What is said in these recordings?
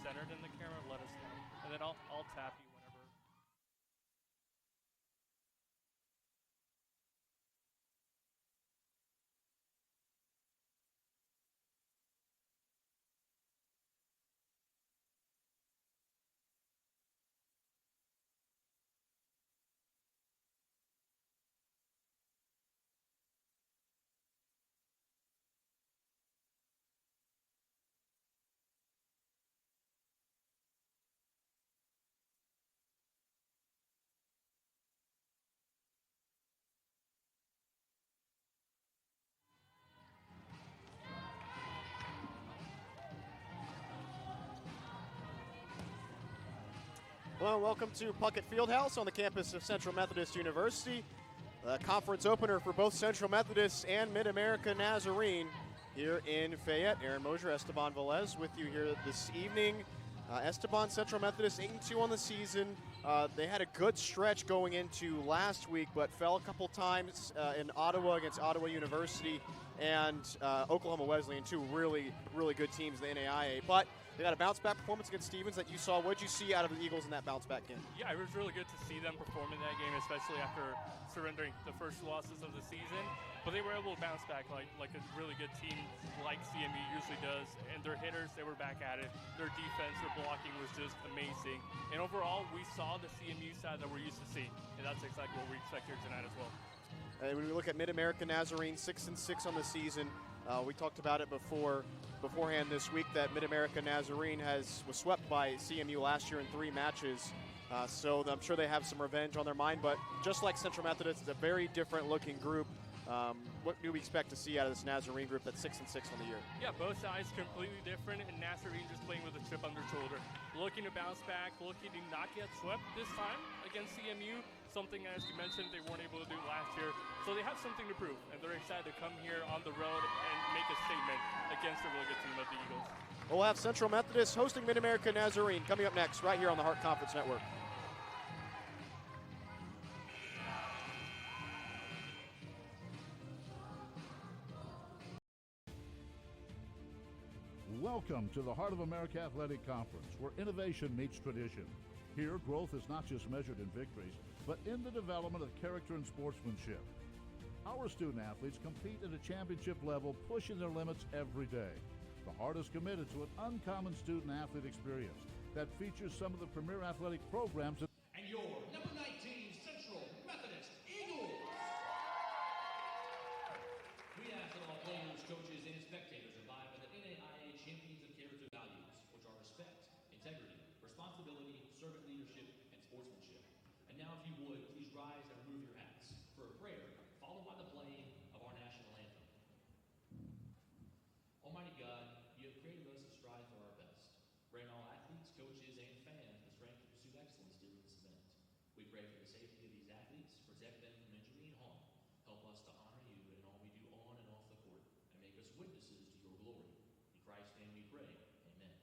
centered in the camera, let us know. And then I'll tap you whenever. Hello, welcome to Puckett Fieldhouse on the campus of Central Methodist University. The conference opener for both Central Methodist and MidAmerica Nazarene here in Fayette. Aaron Mosier, Esteban Velez with you here this evening. Esteban, Central Methodist 8-2 on the season. They had a good stretch going into last week, but fell a couple times in Ottawa against Ottawa University and Oklahoma Wesleyan, two really, really good teams in the NAIA. But they got a bounce-back performance against Stevens that you saw. What did you see out of the Eagles in that bounce-back game? Yeah, it was really good to see them perform in that game, especially after surrendering the first losses of the season. But they were able to bounce back like a really good team like CMU usually does. And their hitters, they were back at it. Their defense, their blocking was just amazing. And overall, we saw the CMU side that we're used to seeing. And that's exactly what we expect here tonight as well. And when we look at MidAmerica Nazarene, 6-6 on the season, we talked about it beforehand this week that MidAmerica Nazarene was swept by CMU last year in 3 matches. So I'm sure they have some revenge on their mind. But just like Central Methodist, it's a very different looking group. What do we expect to see out of this Nazarene group that's 6-6 on the year? Yeah, both sides completely different, and Nazarene just playing with a chip on their shoulder. Looking to bounce back, looking to not get swept this time against CMU, something, as you mentioned, they weren't able to do last year. So they have something to prove, and they're excited to come here on the road and make a statement against a really good team of the Eagles. We'll have Central Methodist hosting MidAmerica Nazarene coming up next right here on the Hart Conference Network. Welcome to the Heart of America Athletic Conference, where innovation meets tradition. Here, growth is not just measured in victories, but in the development of character and sportsmanship. Our student athletes compete at a championship level, pushing their limits every day. The Heart is committed to an uncommon student athlete experience that features some of the premier athletic programs. And your number 19 Central Methodist Eagles. We ask that all players, coaches, and spectators abide by the NAIA Champions of Character values, which are respect, integrity, responsibility, servant leadership, and sportsmanship. And now, if you would, please rise and remove your hats for a prayer, followed by the playing of our national anthem. Almighty God, you have created us to strive for our best. Grant all athletes, coaches, and fans the strength to pursue excellence during this event. We pray for the safety of these athletes, protect them from injury and harm. Help us to honor you in all we do on and off the court, and make us witnesses to your glory. In Christ's name we pray. Amen.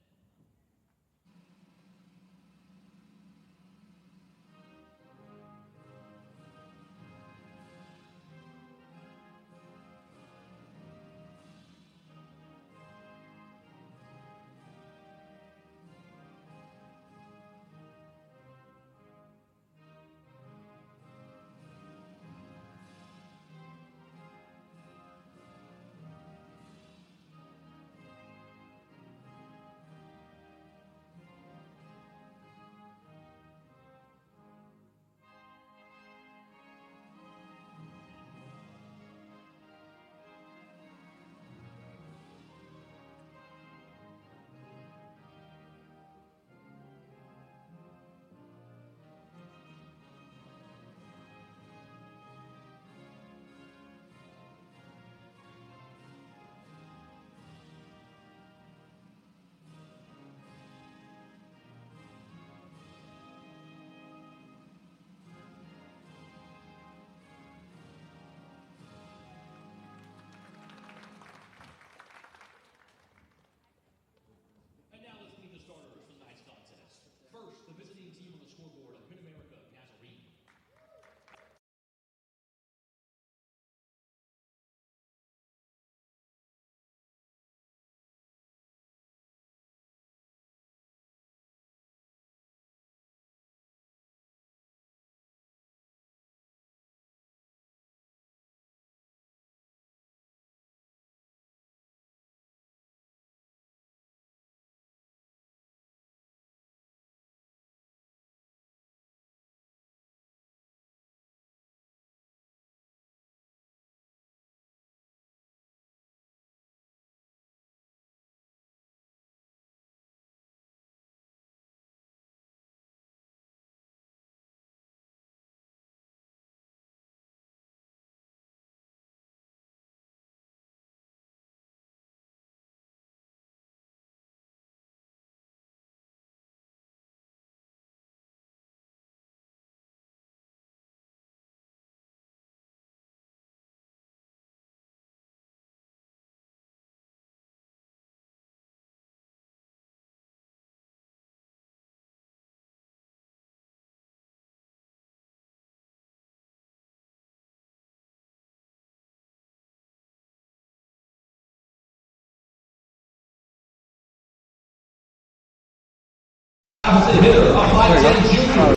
Opposite hitter, a 5'10" junior.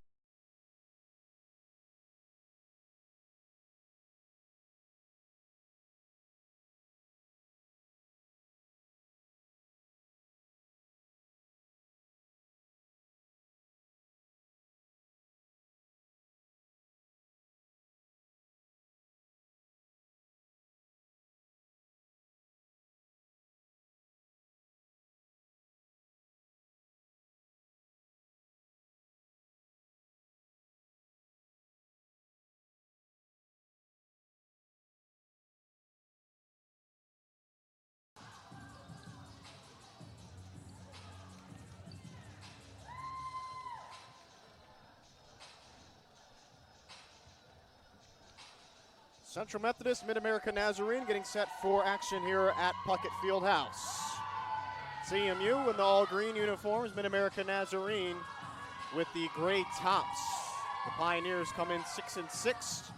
Central Methodist, MidAmerica Nazarene getting set for action here at Puckett Fieldhouse. CMU in the all-green uniforms, MidAmerica Nazarene with the gray tops. The Pioneers come in 6-6,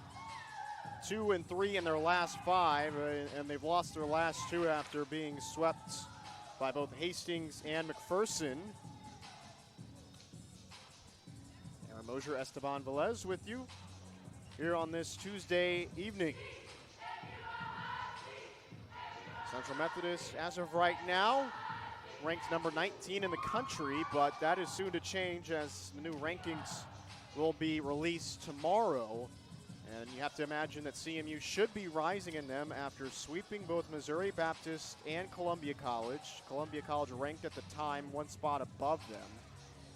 2-3 in their last 5, and they've lost their last 2 after being swept by both Hastings and McPherson. Aaron Mosier, Esteban Velez with you here on this Tuesday evening. Central Methodist, as of right now, ranked number 19 in the country, but that is soon to change as the new rankings will be released tomorrow. And you have to imagine that CMU should be rising in them after sweeping both Missouri Baptist and Columbia College. Columbia College ranked at the time 1 spot above them.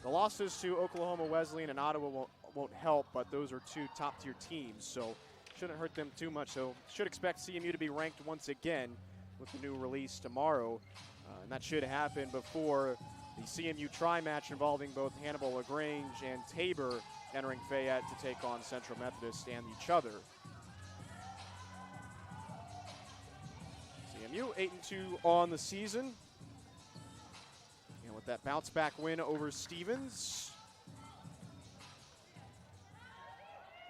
The losses to Oklahoma Wesleyan and Ottawa won't help, but those are 2 top-tier teams, so shouldn't hurt them too much. So should expect CMU to be ranked once again with the new release tomorrow, and that should happen before the CMU tri-match involving both Hannibal LaGrange and Tabor entering Fayette to take on Central Methodist and each other. CMU 8-2 on the season, and with that bounce-back win over Stevens.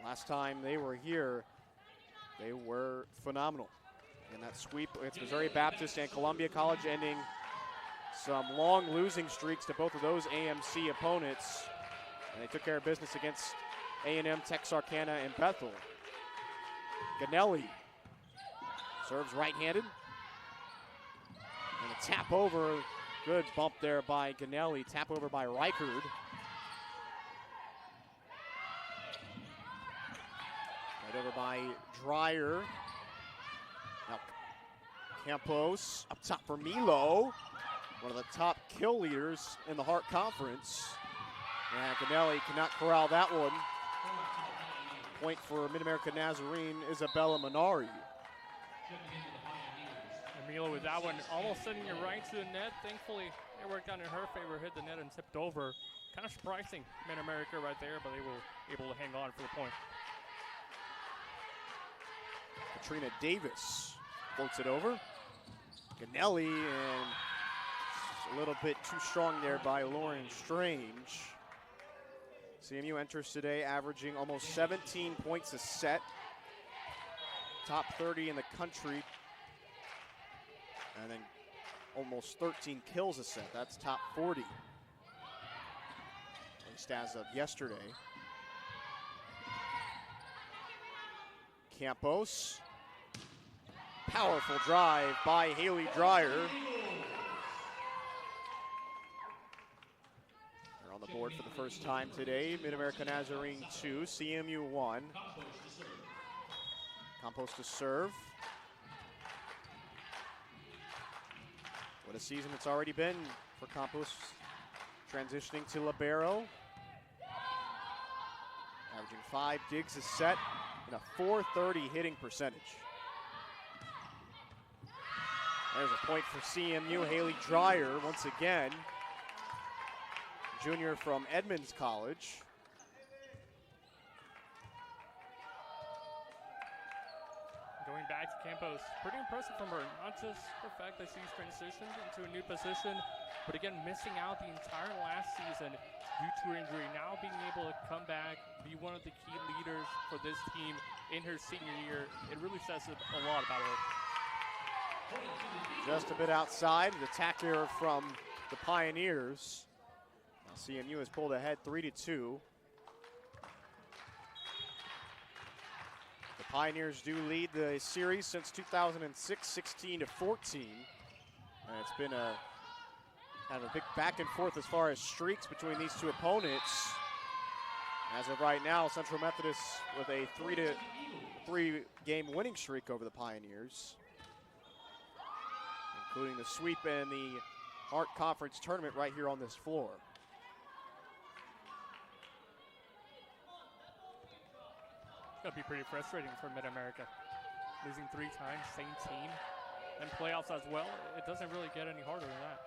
Last time they were here, they were phenomenal in that sweep against Missouri Baptist and Columbia College, ending some long losing streaks to both of those AMC opponents. And they took care of business against A&M, Texarkana, and Bethel. Ganelli serves right-handed. And a tap over, good bump there by Ganelli, tap over by Reichard. Over by Dreyer. Now Campos up top for Milo, one of the top kill leaders in the Hart Conference. And Ganelli cannot corral that one. Point for MidAmerica Nazarene, Isabella Minari. And Milo with that one, almost sending it right to the net. Thankfully, it worked out in her favor, hit the net and tipped over. Kind of surprising MidAmerica right there, but they were able to hang on for the point. Katrina Davis floats it over. Ganelli, and a little bit too strong there by Lauren Strange. CMU enters today averaging almost 17 points a set. Top 30 in the country. And then almost 13 kills a set. That's top 40. At least as of yesterday. Campos. Powerful drive by Haley Dreyer. They're on the board for the first time today. MidAmerica Nazarene 2, CMU 1. Campos to serve. What a season it's already been for Campos, transitioning to libero. Averaging 5 digs a set and a .430 hitting percentage. There's a point for CMU, Haley Dreyer, once again. Junior from Edmonds College. Going back to Campos, pretty impressive from her. Not just the fact that she's transitioned into a new position, but again, missing out the entire last season due to her injury. Now being able to come back, be one of the key leaders for this team in her senior year, it really says a lot about her. Just a bit outside, the attack error from the Pioneers. CMU has pulled ahead 3-2. The Pioneers do lead the series since 2006, 16-14. And it's been a kind of a big back and forth as far as streaks between these two opponents. As of right now, Central Methodist with a 3-3 game winning streak over the Pioneers, including the sweep and the Hart Conference tournament right here on this floor. It's going to be pretty frustrating for MidAmerica. Losing 3 times, same team, and playoffs as well. It doesn't really get any harder than that.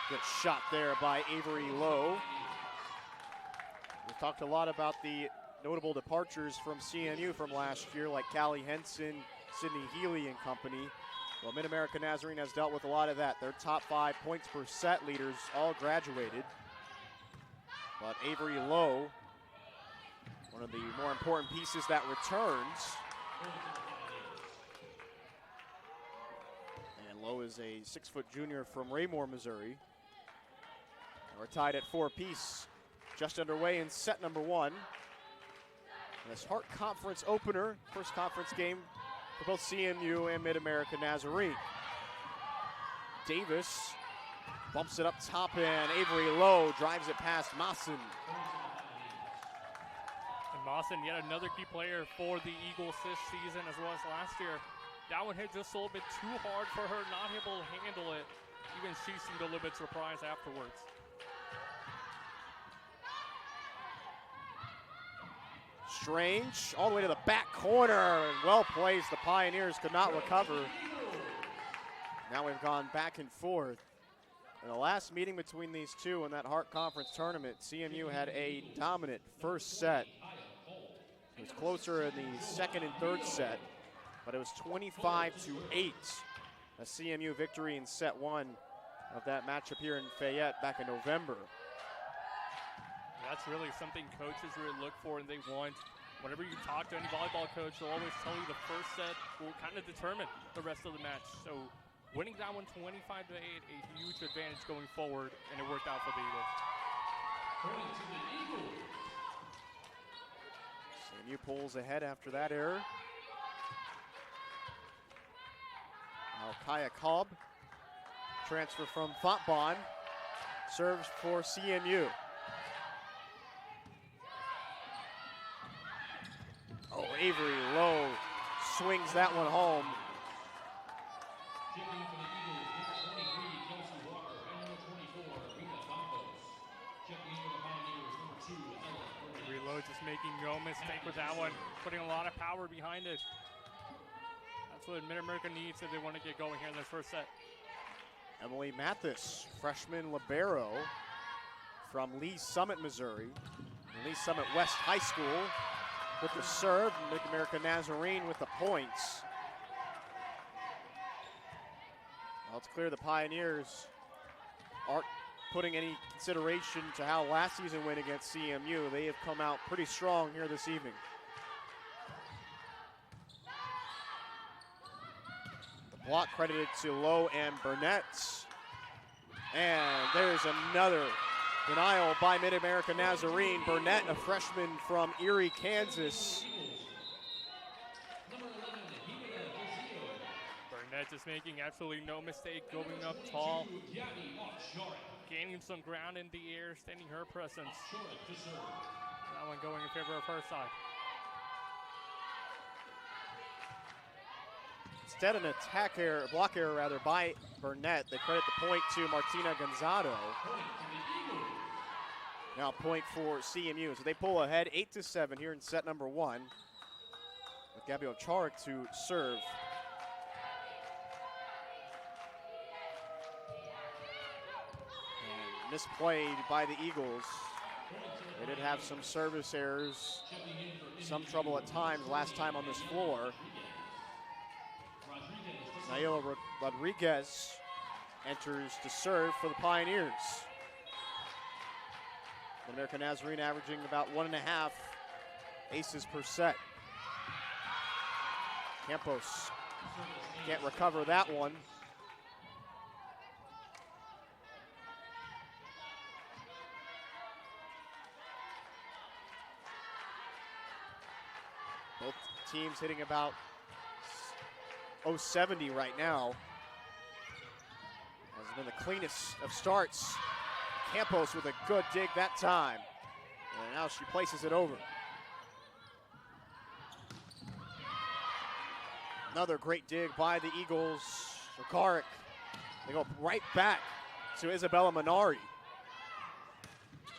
Good shot there by Avery Lowe. We've talked a lot about the notable departures from CMU from last year, like Callie Henson, Sydney Healy and company. Well, MidAmerica Nazarene has dealt with a lot of that. Their top 5 points per set leaders all graduated. But Avery Lowe, one of the more important pieces that returns. And Lowe is a 6-foot junior from Raymore, Missouri. We're tied at 4 apiece, just underway in set number 1. This Hart Conference opener, first conference game for both CMU and MidAmerica Nazarene. Davis bumps it up top, and Avery Lowe drives it past Mawson. And Mawson, yet another key player for the Eagles this season as well as last year. That one hit just a little bit too hard for her, not able to handle it. Even she seemed a little bit surprised afterwards. Strange, all the way to the back corner, and well placed. The Pioneers could not recover. Now we've gone back and forth. In the last meeting between these two in that Hart Conference tournament, CMU had a dominant first set. It was closer in the second and third set, but it was 25-8. A CMU victory in set 1 of that matchup here in Fayette back in November. That's really something coaches really look for and they want. Whenever you talk to any volleyball coach, they'll always tell you the first set will kind of determine the rest of the match. So winning that one 25-8, a huge advantage going forward, and it worked out for the Eagles. CMU pulls ahead after that error. Now Kaya Cobb, transfer from Fontbonne, serves for CMU. Oh, Avery Lowe swings that one home. Avery Lowe just making no mistake with that one, putting a lot of power behind it. That's what MidAmerica needs if they want to get going here in this first set. Emily Mathis, freshman libero from Lee Summit, Missouri. Lee Summit West High School with the serve. MidAmerica Nazarene with the points. Well, it's clear the Pioneers aren't putting any consideration to how last season went against CMU. They have come out pretty strong here this evening. The block credited to Lowe and Burnett. And there's another denial by MidAmerica Nazarene. Burnett, a freshman from Erie, Kansas. Burnett just making absolutely no mistake, going up tall, gaining some ground in the air, extending her presence. That one going in favor of her side. Instead, an attack error, block error rather, by Burnett. They credit the point to Martina Gonzado. Now point for CMU. So they pull ahead 8-7 here in set number 1. With Gabrielle Charik to serve. And misplayed by the Eagles. They did have some service errors, some trouble at times last time on this floor. Naila Rodriguez enters to serve for the Pioneers. MidAmerica Nazarene averaging about 1.5 aces per set. Campos can't recover that one. Both teams hitting about 070 right now. Has been the cleanest of starts. Campos with a good dig that time. And now she places it over. Another great dig by the Eagles. Zakaric. They go right back to Isabella Minari.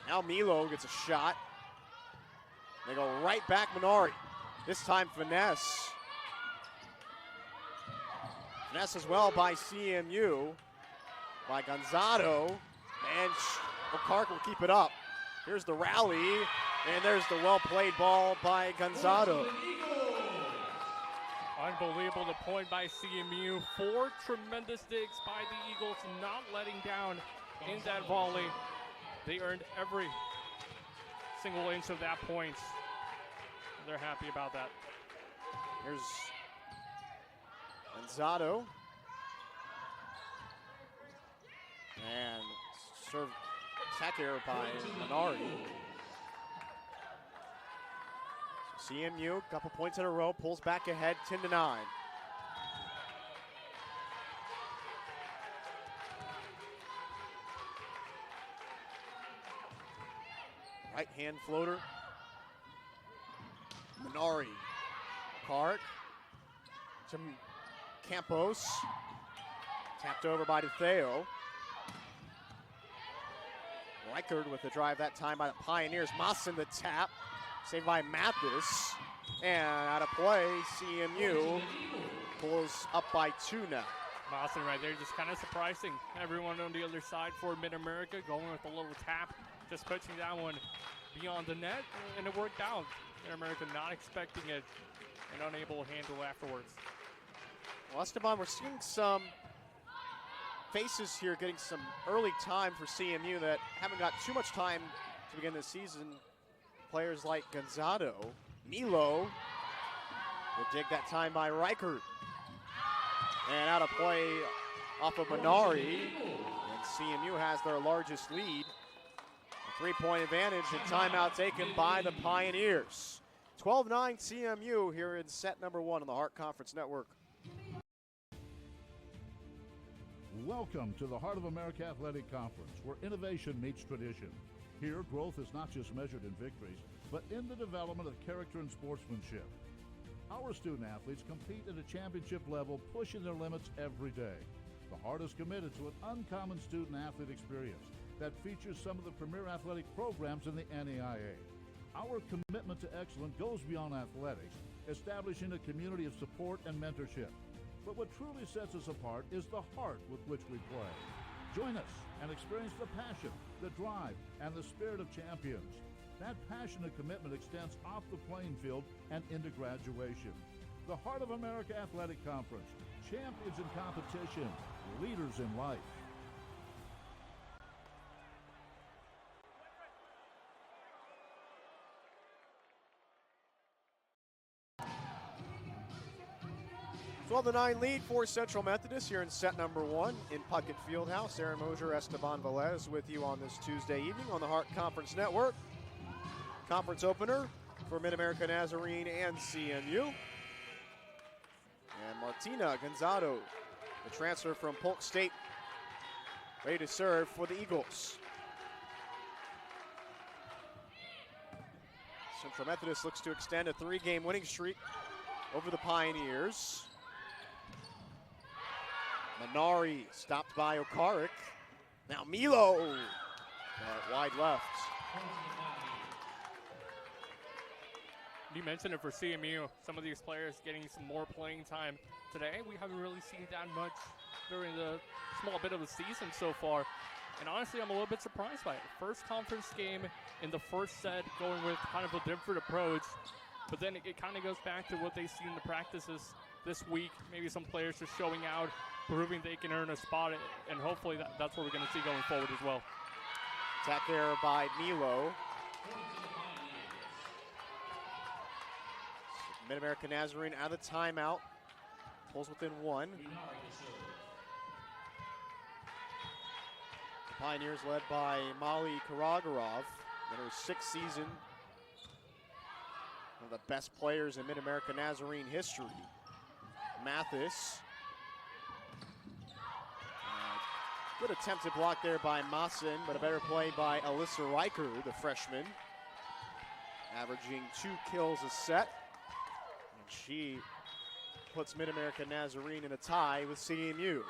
Now Milo gets a shot. They go right back Minari. This time finesse. Finesse as well by CMU. By Gonzado. And Zakaric will keep it up. Here's the rally. And there's the well-played ball by Gonzado. Unbelievable, the point by CMU. 4 tremendous digs by the Eagles, not letting down in that volley. They earned every single inch of that point. They're happy about that. Here's Gonzado. And serve attack error by Minari. CMU, a couple points in a row, pulls back ahead 10-9. Right hand floater. Minari. Clark to Campos. Tapped over by DeFeo. Reichard with the drive that time by the Pioneers. Mawson the tap. Saved by Mathis. And out of play, CMU pulls up by 2 now. Mawson right there, just kind of surprising everyone on the other side for MidAmerica, going with a little tap, just pitching that one beyond the net, and it worked out. MidAmerica not expecting it and unable to handle afterwards. Well, Esteban, we're seeing some faces here getting some early time for CMU that haven't got too much time to begin the season. Players like Gonzado, Milo, the dig that time by Reichert. And out of play off of Minari, and CMU has their largest lead. A 3-point advantage and timeout taken by the Pioneers. 12-9 CMU here in set number 1 on the Hart Conference Network. Welcome to the Heart of America Athletic Conference, where innovation meets tradition. Here, growth is not just measured in victories, but in the development of character and sportsmanship. Our student athletes compete at a championship level, pushing their limits every day. The Heart is committed to an uncommon student athlete experience that features some of the premier athletic programs in the NAIA. Our commitment to excellence goes beyond athletics, establishing a community of support and mentorship. But what truly sets us apart is the heart with which we play. Join us and experience the passion, the drive, and the spirit of champions. That passion and commitment extends off the playing field and into graduation. The Heart of America Athletic Conference, champions in competition, leaders in life. Well, the 9 lead for Central Methodist here in set number 1 in Puckett Fieldhouse. Aaron Mosier, Esteban Velez with you on this Tuesday evening on the Hart Conference Network. Conference opener for MidAmerica, Nazarene, and CMU. And Martina Gonzado, the transfer from Polk State, ready to serve for the Eagles. Central Methodist looks to extend a 3-game winning streak over the Pioneers. Minari stopped by Okaric. Now Milo, wide left. You mentioned it for CMU, some of these players getting some more playing time today. We haven't really seen that much during the small bit of the season so far. And honestly, I'm a little bit surprised by it. First conference game in the first set, going with kind of a different approach. But then it kind of goes back to what they see in the practices this week. Maybe some players are showing out, proving they can earn a spot, and hopefully that's what we're going to see going forward as well. Attack error by Milo. MidAmerica Nazarene out of the timeout. pulls within one. The Pioneers led by Molly Karagorov in her 6th season. One of the best players in MidAmerica Nazarene history. Mathis. Good attempted block there by Maassen, but a better play by Alyssa Riker, the freshman. Averaging 2 kills a set. And she puts MidAmerica Nazarene in a tie with CMU.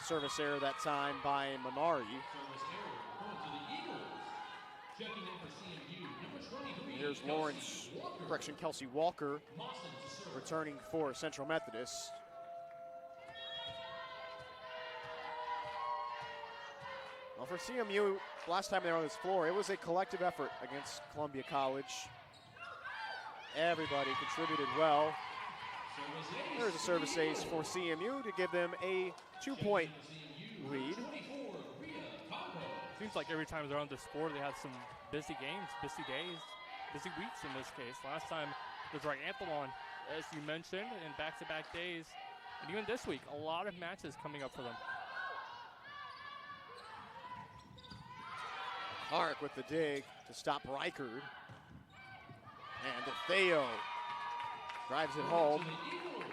Service error that time by Minari. Here's Kelsey Walker, returning for Central Methodist. Well, for CMU, last time they were on this floor, it was a collective effort against Columbia College. Everybody contributed well. There's a service ace for CMU to give them a 2-point lead. Seems like every time they're on this floor, they have some busy games, busy days, busy weeks in this case. Last time was Triathlon, as you mentioned, in back-to-back days. And even this week, a lot of matches coming up for them. Clark with the dig to stop Reichard. And DeFeo drives it home.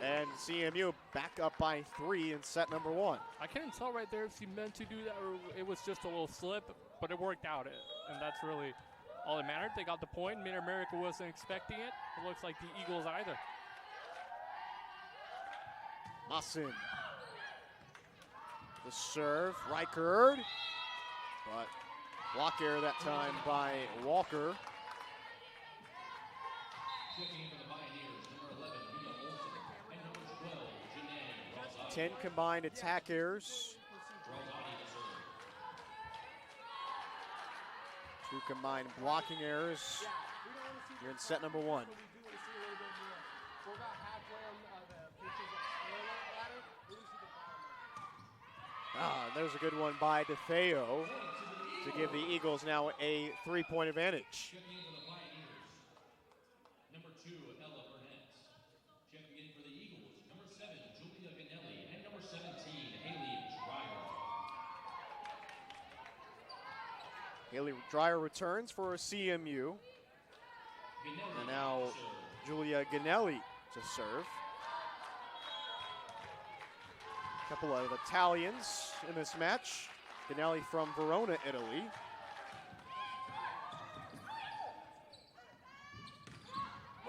And CMU back up by 3 in set number 1. I couldn't tell right there if she meant to do that or it was just a little slip, but it worked out. And that's really all that mattered. They got the point. MidAmerica wasn't expecting it. It looks like the Eagles either. Maassen. The serve, Reichard. But block error that time by Walker. 10 combined attack errors. 2 combined blocking errors. You're in set number 1. There's a good one by DeFeo to give the Eagles now a 3-point advantage. Number 2, Ella Burnett. Checking in for the Eagles, number 7, Julia Ganelli, and number 17, Haley Dreyer. Haley Dreyer returns for CMU. And now Julia Ganelli to serve. A couple of Italians in this match. Ganelli from Verona, Italy.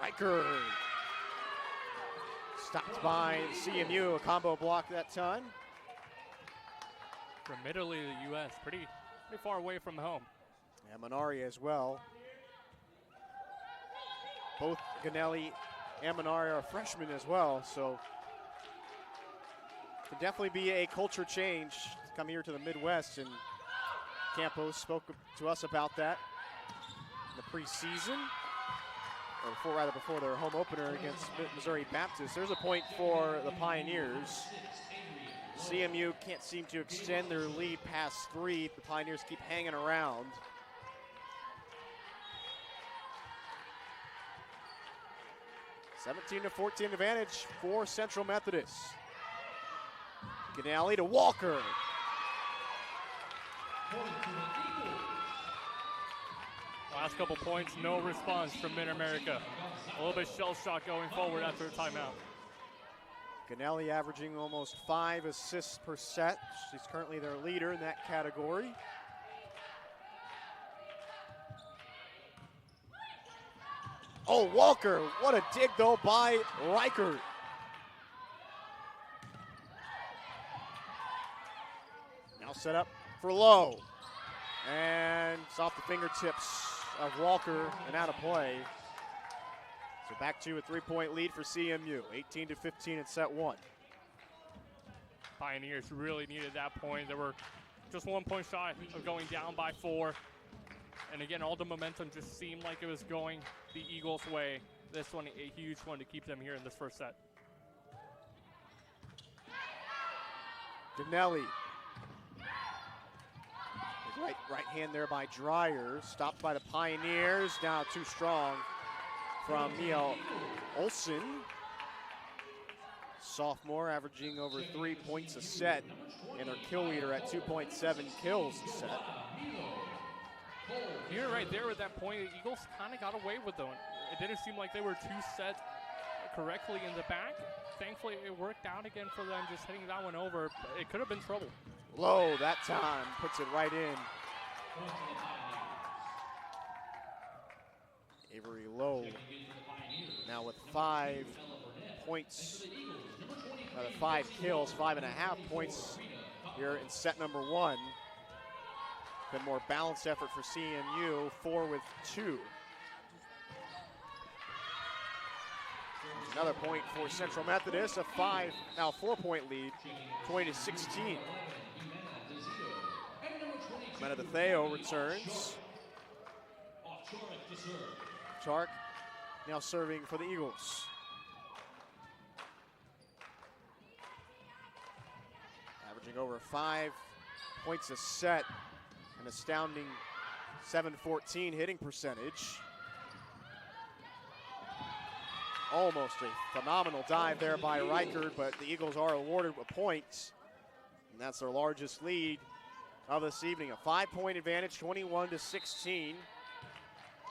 Riker. Stopped by CMU, a combo block that time. From Italy to the U.S., pretty far away from home. And Minari as well. Both Ganelli and Minari are freshmen as well, so it could definitely be a culture change to come here to the Midwest, and Campos spoke to us about that in the preseason, or before their home opener against Missouri Baptist. There's a point for the Pioneers. CMU can't seem to extend their lead past 3. The Pioneers keep hanging around. (17-14) advantage for Central Methodist. Ganelli to Walker. Last couple points, no response from MidAmerica. A little bit shell shock going forward after a timeout. Ganelli averaging almost 5 assists per set. She's currently their leader in that category. Oh, Walker, what a dig though by Reichert. Now set up for Lowe. And it's off the fingertips of Walker and out of play. So back to a 3-point lead for CMU, 18-15 in set 1. Pioneers really needed that point. They were just 1 point shy of going down by 4. And again, all the momentum just seemed like it was going the Eagles' way. This one, a huge one to keep them here in this first set. Ganelli. Right hand there by Dreyer. Stopped by the Pioneers. Now too strong from Mia Olsen. Sophomore averaging over 3 points a set, and her kill leader at 2.7 kills a set. You're right there at that point. The Eagles kind of got away with them. It didn't seem like they were too set correctly in the back. Thankfully, it worked out again for them, just hitting that one over. It could have been trouble. Low that time, puts it right in. Avery Lowe now with 5 points, 5 kills, 5.5 points here in set number 1. Been more balanced effort for CMU, 4 with 2. Another point for Central Methodist, a 4-point lead, 20-16. Menadetheo returns. Chark now serving for the Eagles. Averaging over 5 points a set, an astounding 714 hitting percentage. Almost a phenomenal dive there by Reichard, but the Eagles are awarded a point, and that's their largest lead of this evening. A 5-point advantage, 21-16.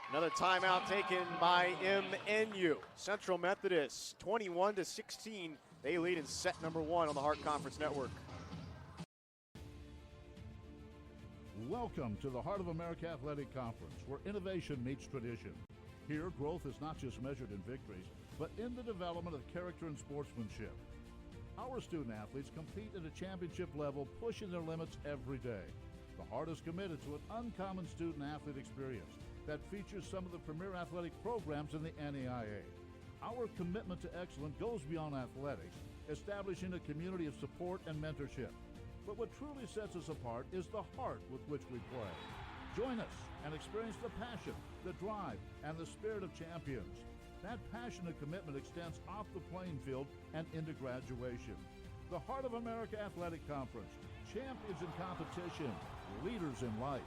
Another timeout taken by MNU. Central Methodist, 21-16. They lead in set number 1 on the Hart Conference Network. Welcome to the Heart of America Athletic Conference, where innovation meets tradition. Here, growth is not just measured in victories, but in the development of character and sportsmanship. Our student athletes compete at a championship level, pushing their limits every day. The Heart is committed to an uncommon student athlete experience that features some of the premier athletic programs in the NAIA. Our commitment to excellence goes beyond athletics, establishing a community of support and mentorship. But what truly sets us apart is the heart with which we play. Join us and experience the passion, the drive, and the spirit of champions. That passion and commitment extends off the playing field and into graduation. The Heart of America Athletic Conference, champions in competition, leaders in life.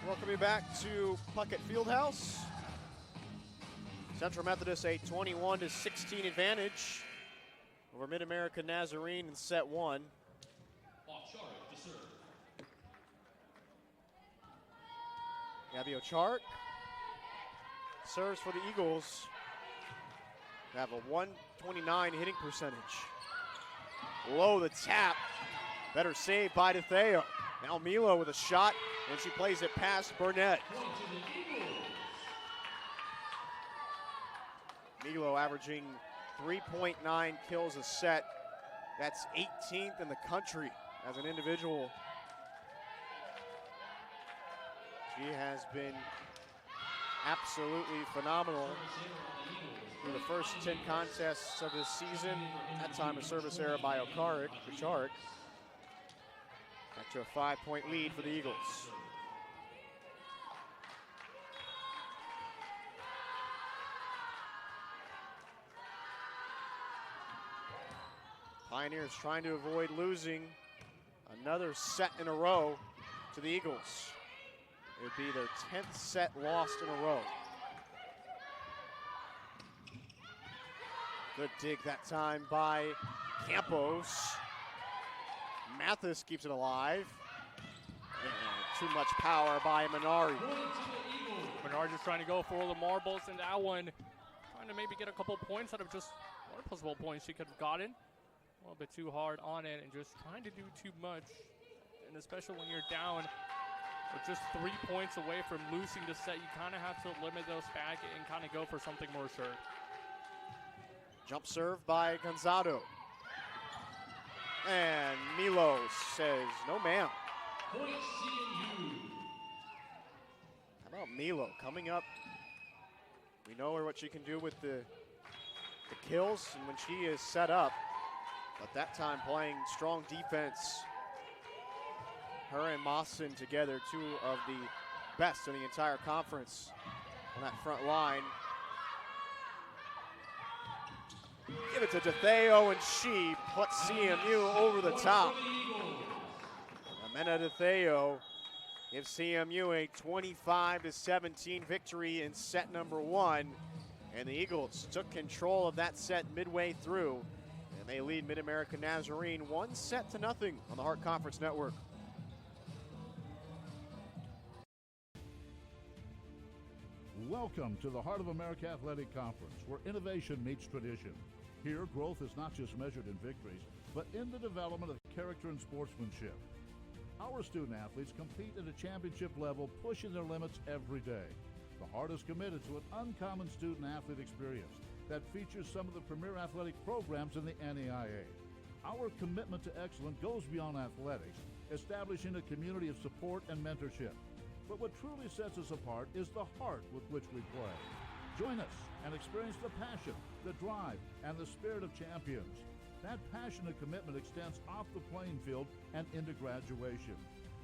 Welcome you back to Puckett Fieldhouse. Central Methodist a 21-16 advantage over MidAmerica Nazarene in set 1. Gabby O'Chark serves for the Eagles. They have a 129 hitting percentage. Low the tap. Better save by DeTheo. Now Milo with a shot, and she plays it past Burnett. Milo averaging 3.9 kills a set. That's 18th in the country as an individual. She has been absolutely phenomenal through the first 10 contests of this season. That time a service error by O'Chark. Back to a 5-point lead for the Eagles. Pioneers trying to avoid losing another set in a row to the Eagles. It would be their 10th set lost in a row. Good dig that time by Campos. Mathis keeps it alive. And too much power by Minari. Menard just trying to go for all the marbles in that one. Trying to maybe get a couple points out of just one possible point she could have gotten. A little bit too hard on it and just trying to do too much. And especially when you're down with just 3 points away from losing the set, you kind of have to limit those back and kind of go for something more sure. Jump serve by Gonzalo. And Milo says, no ma'am. How about Milo coming up? We know her what she can do with the kills and when she is set up. But that time playing strong defense. Her and Mawson together, 2 of the best in the entire conference on that front line. Give it to DeTheo, and she puts CMU over the top. Amena DeTheo gives CMU a 25-17 victory in set number 1. And the Eagles took control of that set midway through. And they lead MidAmerica Nazarene 1-0 on the Hart Conference Network. Welcome to the Heart of America Athletic Conference, where innovation meets tradition. Here, growth is not just measured in victories, but in the development of character and sportsmanship. Our student athletes compete at a championship level, pushing their limits every day. The Heart is committed to an uncommon student athlete experience that features some of the premier athletic programs in the NAIA. Our commitment to excellence goes beyond athletics, establishing a community of support and mentorship. But what truly sets us apart is the heart with which we play. Join us and experience the passion, the drive, and the spirit of champions. That passion and commitment extends off the playing field and into graduation.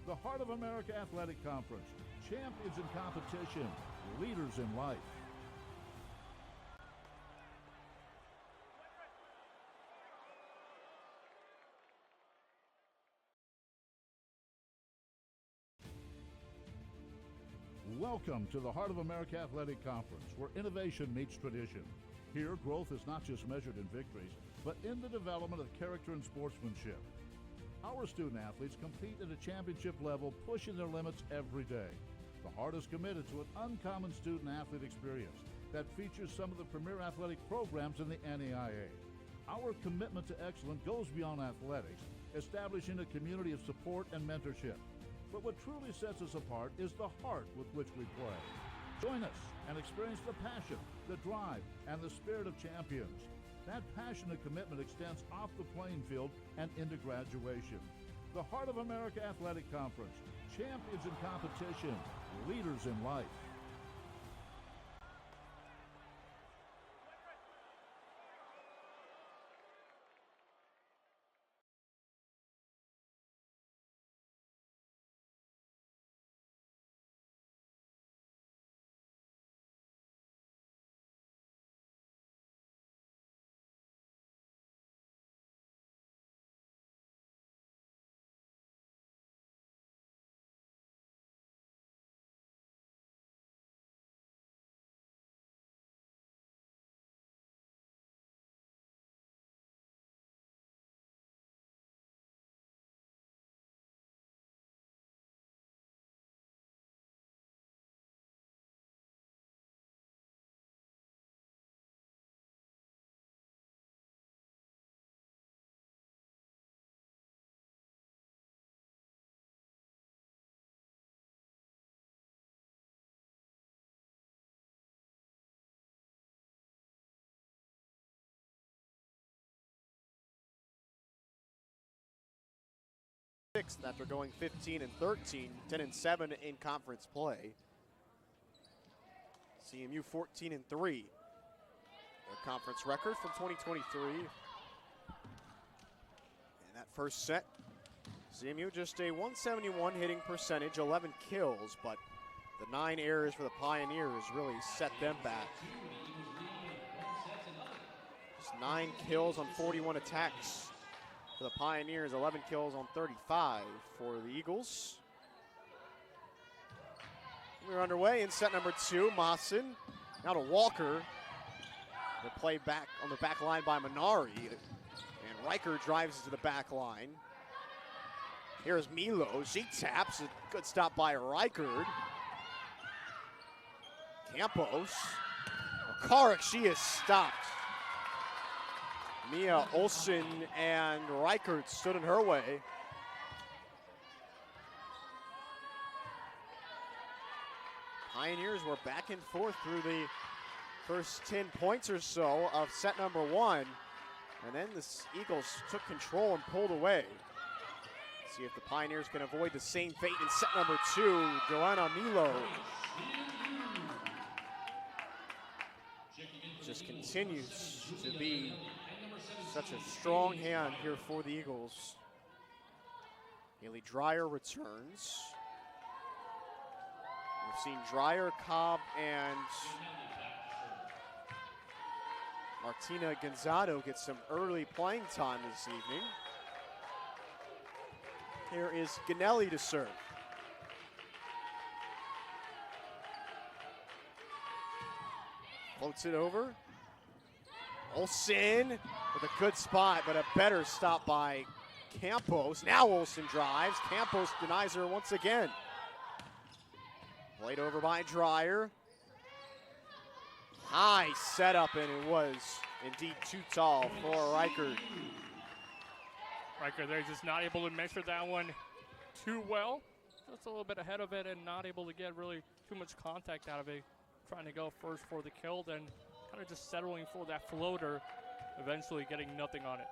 The Heart of America Athletic Conference, champions in competition, leaders in life. Welcome to the Heart of America Athletic Conference, where innovation meets tradition. Here, growth is not just measured in victories, but in the development of character and sportsmanship. Our student athletes compete at a championship level, pushing their limits every day. The Heart is committed to an uncommon student athlete experience that features some of the premier athletic programs in the NAIA. Our commitment to excellence goes beyond athletics, establishing a community of support and mentorship. But what truly sets us apart is the heart with which we play. Join us and experience the passion, the drive, and the spirit of champions. That passion and commitment extends off the playing field and into graduation. The Heart of America Athletic Conference, champions in competition, leaders in life. Sixth after going 15-13, 10-7 in conference play. CMU 14-3, their conference record from 2023. In that first set, CMU just a 171 hitting percentage, 11 kills, but the 9 errors for the Pioneers really set them back. Just 9 kills on 41 attacks for the Pioneers, 11 kills on 35 for the Eagles. We're underway in set number 2. Mawson now to Walker. The play back on the back line by Minari. And Riker drives it to the back line. Here's Milo. She taps. A good stop by Reichard. Campos. Karik, she is stopped. Mia Olsen and Reichert stood in her way. Pioneers were back and forth through the first 10 points or so of set number 1. And then the Eagles took control and pulled away. See if the Pioneers can avoid the same fate in set number 2. Joanna Milo just continues to be such a strong hand here for the Eagles. Haley Dreyer returns. We've seen Dreyer, Cobb, and Martina Gonzalo gets some early playing time this evening. Here is Ganelli to serve. Floats it over. Olsen with a good spot, but a better stop by Campos. Now Olsen drives. Campos denies her once again. Played over by Dreyer. High setup, and it was indeed too tall for Reichert. Reichert there just not able to measure that one too well. Just a little bit ahead of it and not able to get really too much contact out of it. Trying to go first for the kill, then kind of just settling for that floater, eventually getting nothing on it.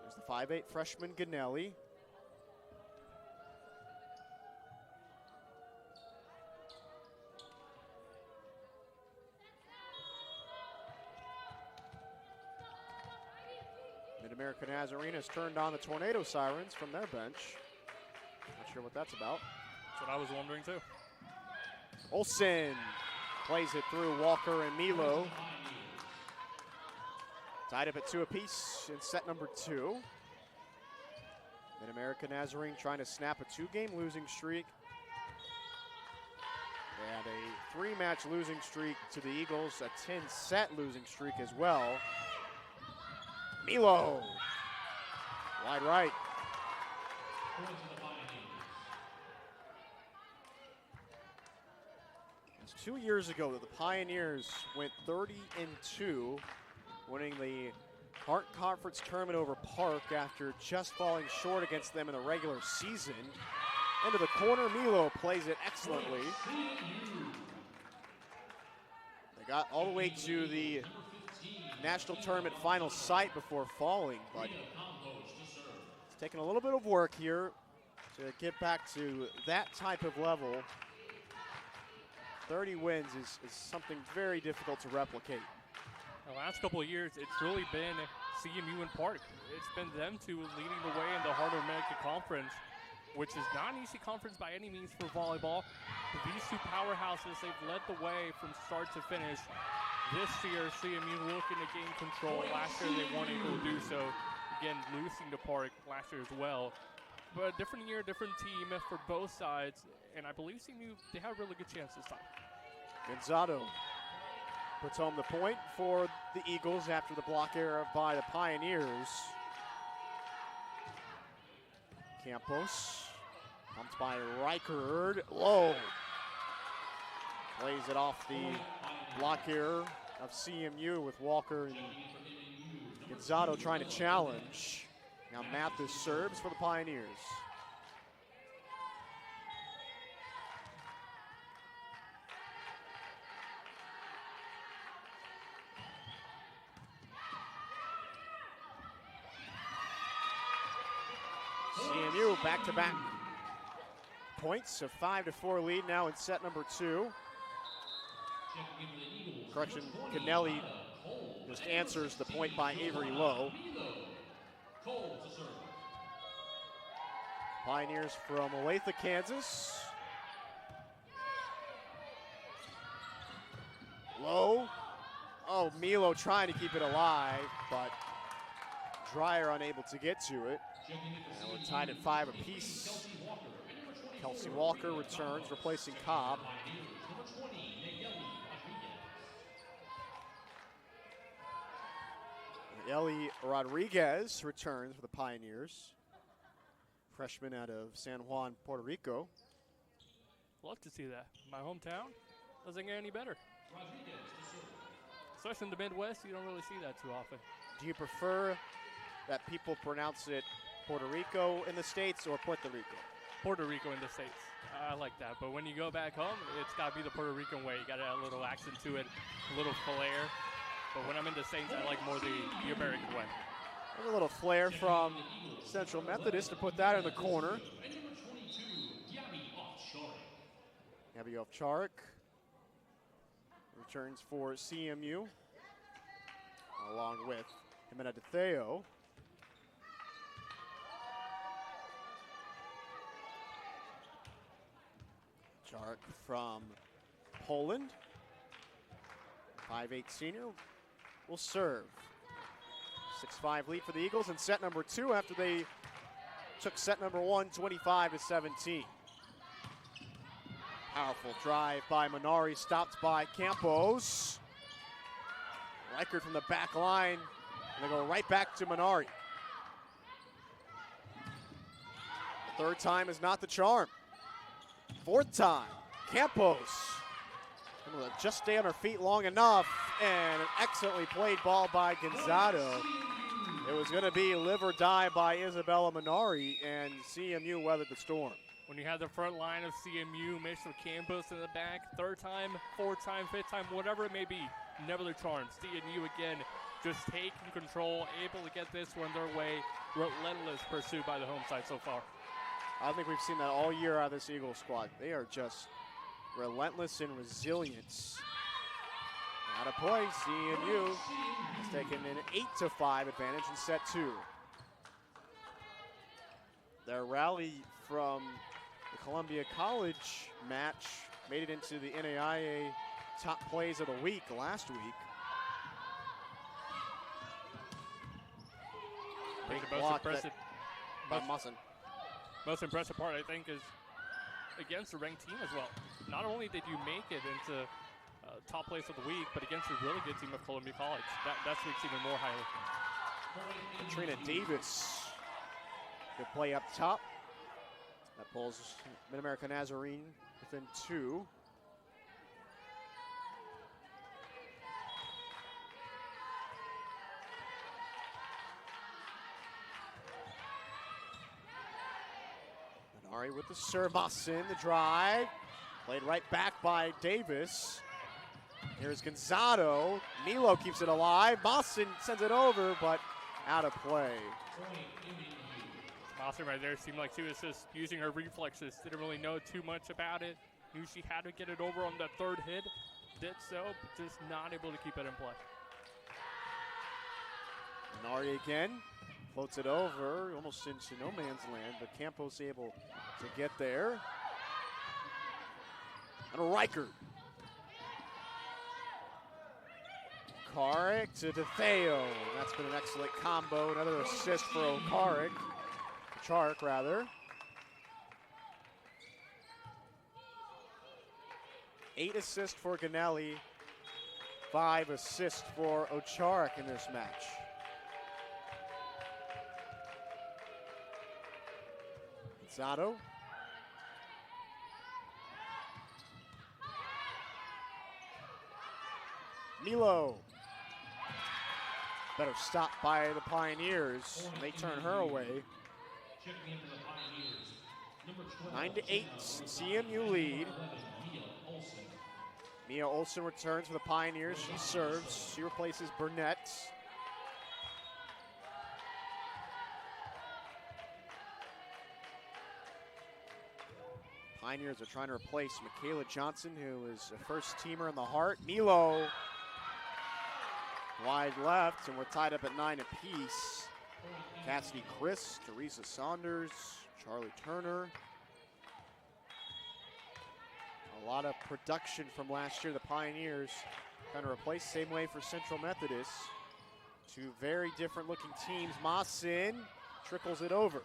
There's the 5'8" freshman Ganelli. MidAmerica Nazarene has turned on the tornado sirens from their bench. Not sure what that's about. That's what I was wondering too. Olsen plays it through Walker and Milo. Tied up at 2 apiece in set number 2. MidAmerica Nazarene trying to snap a 2-game losing streak. And a 3-match losing streak to the Eagles, a 10-set losing streak as well. Milo, wide right. It's 2 years ago that the Pioneers went 30-2, winning the Hart Conference tournament over Park after just falling short against them in the regular season. Into the corner, Milo plays it excellently. They got all the way to the national tournament final site before falling, but it's taken a little bit of work here to get back to that type of level. 30 wins is something very difficult to replicate. The last couple of years, it's really been CMU and Park. It's been them two leading the way in the Heart of America Conference, which is not an easy conference by any means for volleyball. But these two powerhouses, they've led the way from start to finish. This year, CMU looking to gain control. Last year, they weren't able to do so. Again, losing to Park last year as well. But a different year, different team for both sides. And I believe CMU, they have a really good chance this time. Gonzalo puts home the point for the Eagles after the block error by the Pioneers. Campos comes by Reichert. Low. Plays it off the block error of CMU with Walker and Gonzalo trying to challenge. Now Mathis serves for the Pioneers. CMU back-to-back points, a 5-4 lead now in set number 2. Correction, Ganelli just answers the point by Avery Lowe. Pioneers from Olathe, Kansas. Lowe. Oh, Milo trying to keep it alive, but Dreyer unable to get to it. And we're tied at 5 apiece. Kelsey Walker returns, replacing Cobb. Ellie Rodriguez returns for the Pioneers. Freshman out of San Juan, Puerto Rico. Love to see that. My hometown doesn't get any better. Especially in the Midwest, you don't really see that too often. Do you prefer that people pronounce it Puerto Rico in the States or Puerto Rico? Puerto Rico in the States. I like that. But when you go back home, it's got to be the Puerto Rican way. You got to add a little accent to it, a little flair. But when I'm in the States, I like more the American way. There's a little flair from Central Methodist to put that in the corner. Gabby Ovcharik returns for CMU, along with Jimena DeTheo. Chark from Poland. 5'8" senior will serve. 6-5 lead for the Eagles in set number 2 after they took set number 1, 25-17. Powerful drive by Minari, stopped by Campos. Reichert from the back line, and they go right back to Minari. The third time is not the charm. Fourth time, Campos able to just stay on her feet long enough, and an excellently played ball by Gonzato. It was going to be live or die by Isabella Minari, and CMU weathered the storm. When you have the front line of CMU mixed with Campos in the back, third time, fourth time, fifth time, whatever it may be, never the charm. CMU again just taking control, able to get this one their way. Relentless pursuit by the home side so far. I think we've seen that all year out of this Eagles squad. They are just relentless in resilience. Out of play, CMU has taken an 8-5 advantage in set 2. Their rally from the Columbia College match made it into the NAIA top plays of the week last week. I think the most impressive, most impressive part, I think, is against a ranked team as well. Not only did you make it into top place of the week, but against a really good team of Columbia College. That speaks even more highly. Katrina Davis, good play up top. That pulls MidAmerica Nazarene within 2. Minari with the serve, Mossin, the drive. Played right back by Davis. Here's Gonzato. Milo keeps it alive. Mossin sends it over, but out of play. Mossin right there seemed like she was just using her reflexes. Didn't really know too much about it. Knew she had to get it over on that third hit. Did so, but just not able to keep it in play. Minari again. Floats it over, almost into no man's land, but Campos able to get there. And Reichert. Okaric to DeFeo. That's been an excellent combo. Another assist for Okaric. Ocharek, rather. 8 assists for Ganelli. 5 assists for Ocharek in this match. Gonzato. Milo. Better stop by the Pioneers. They turn her away. 9-8, CMU lead. Mia Olsen returns for the Pioneers. She serves. She replaces Burnett. Pioneers are trying to replace Michaela Johnson, who is a first-teamer in the Heart. Milo wide left, and we're tied up at 9 apiece. Cassidy Chris, Teresa Saunders, Charlie Turner. A lot of production from last year. The Pioneers trying to replace, same way for Central Methodist. Two very different looking teams. Mossin trickles it over.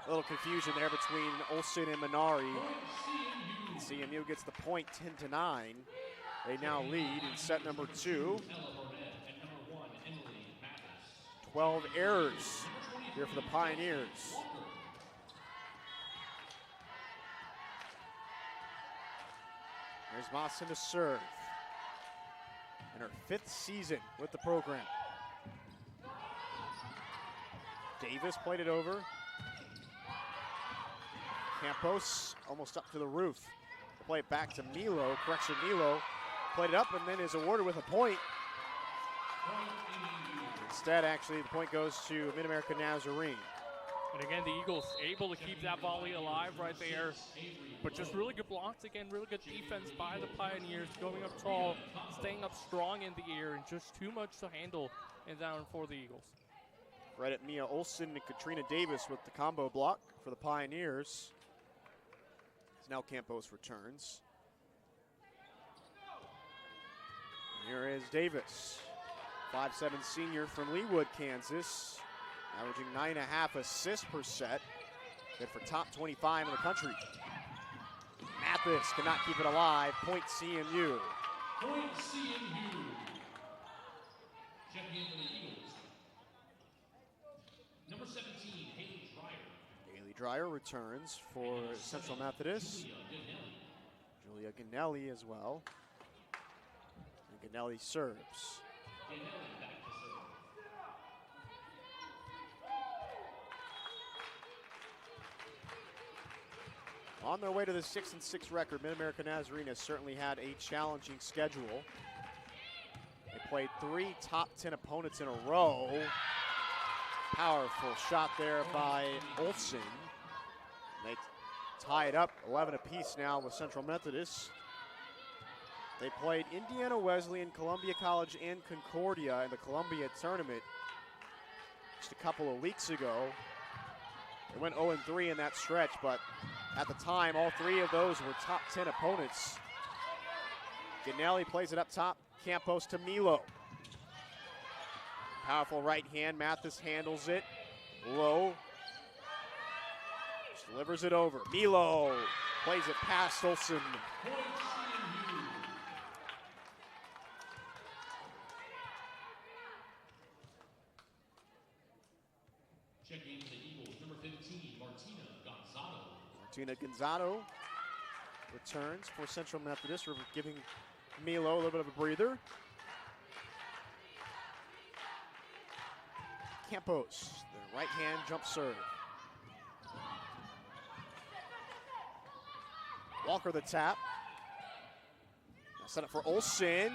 A little confusion there between Olsen and Minari. CMU gets the point 10-9. They now lead in set number 2. 12 errors here for the Pioneers. Here's Mossin to serve. In her 5th season with the program. Davis played it over. Campos almost up to the roof. Play it back to Milo. Correction, Milo played it up and then is awarded with a point. Instead, actually, the point goes to MidAmerica Nazarene. And again, the Eagles able to keep that volley alive right there. But just really good blocks again, really good defense by the Pioneers, going up tall, staying up strong in the air, and just too much to handle and down for the Eagles. Credit Mia Olsen and Katrina Davis with the combo block for the Pioneers. Now Campos returns. Here is Davis, 5'7" senior from Leawood, Kansas, averaging 9.5 assists per set. Good for top 25 in the country. Mathis cannot keep it alive. Point CMU. Point CMU. Checking in for the Eagles. Number 17, Haley Dreyer. Haley Dreyer returns for Central Methodist. Julia Ganelli as well. And Ganelli serves. Ganelli back to serve. On their way to the 6-6 record, MidAmerica Nazarene has certainly had a challenging schedule. They played 3 top 10 opponents in a row. Powerful shot there by Olsen. They tie it up 11 apiece now with Central Methodist. They played Indiana Wesleyan, Columbia College, and Concordia in the Columbia tournament just a couple of weeks ago. They went 0-3 in that stretch, but at the time, all 3 of those were top 10 opponents. Ganelli plays it up top, Campos to Milo. Powerful right hand, Mathis handles it, low. Just delivers it over. Milo plays it past Olsen. Checking in for the Eagles, number 15, Martina Gonzalo. Martina Gonzalo returns for Central Methodist, giving Milo a little bit of a breather. Campos, the right hand jump serve. Walker the tap. Now set up for Olsen.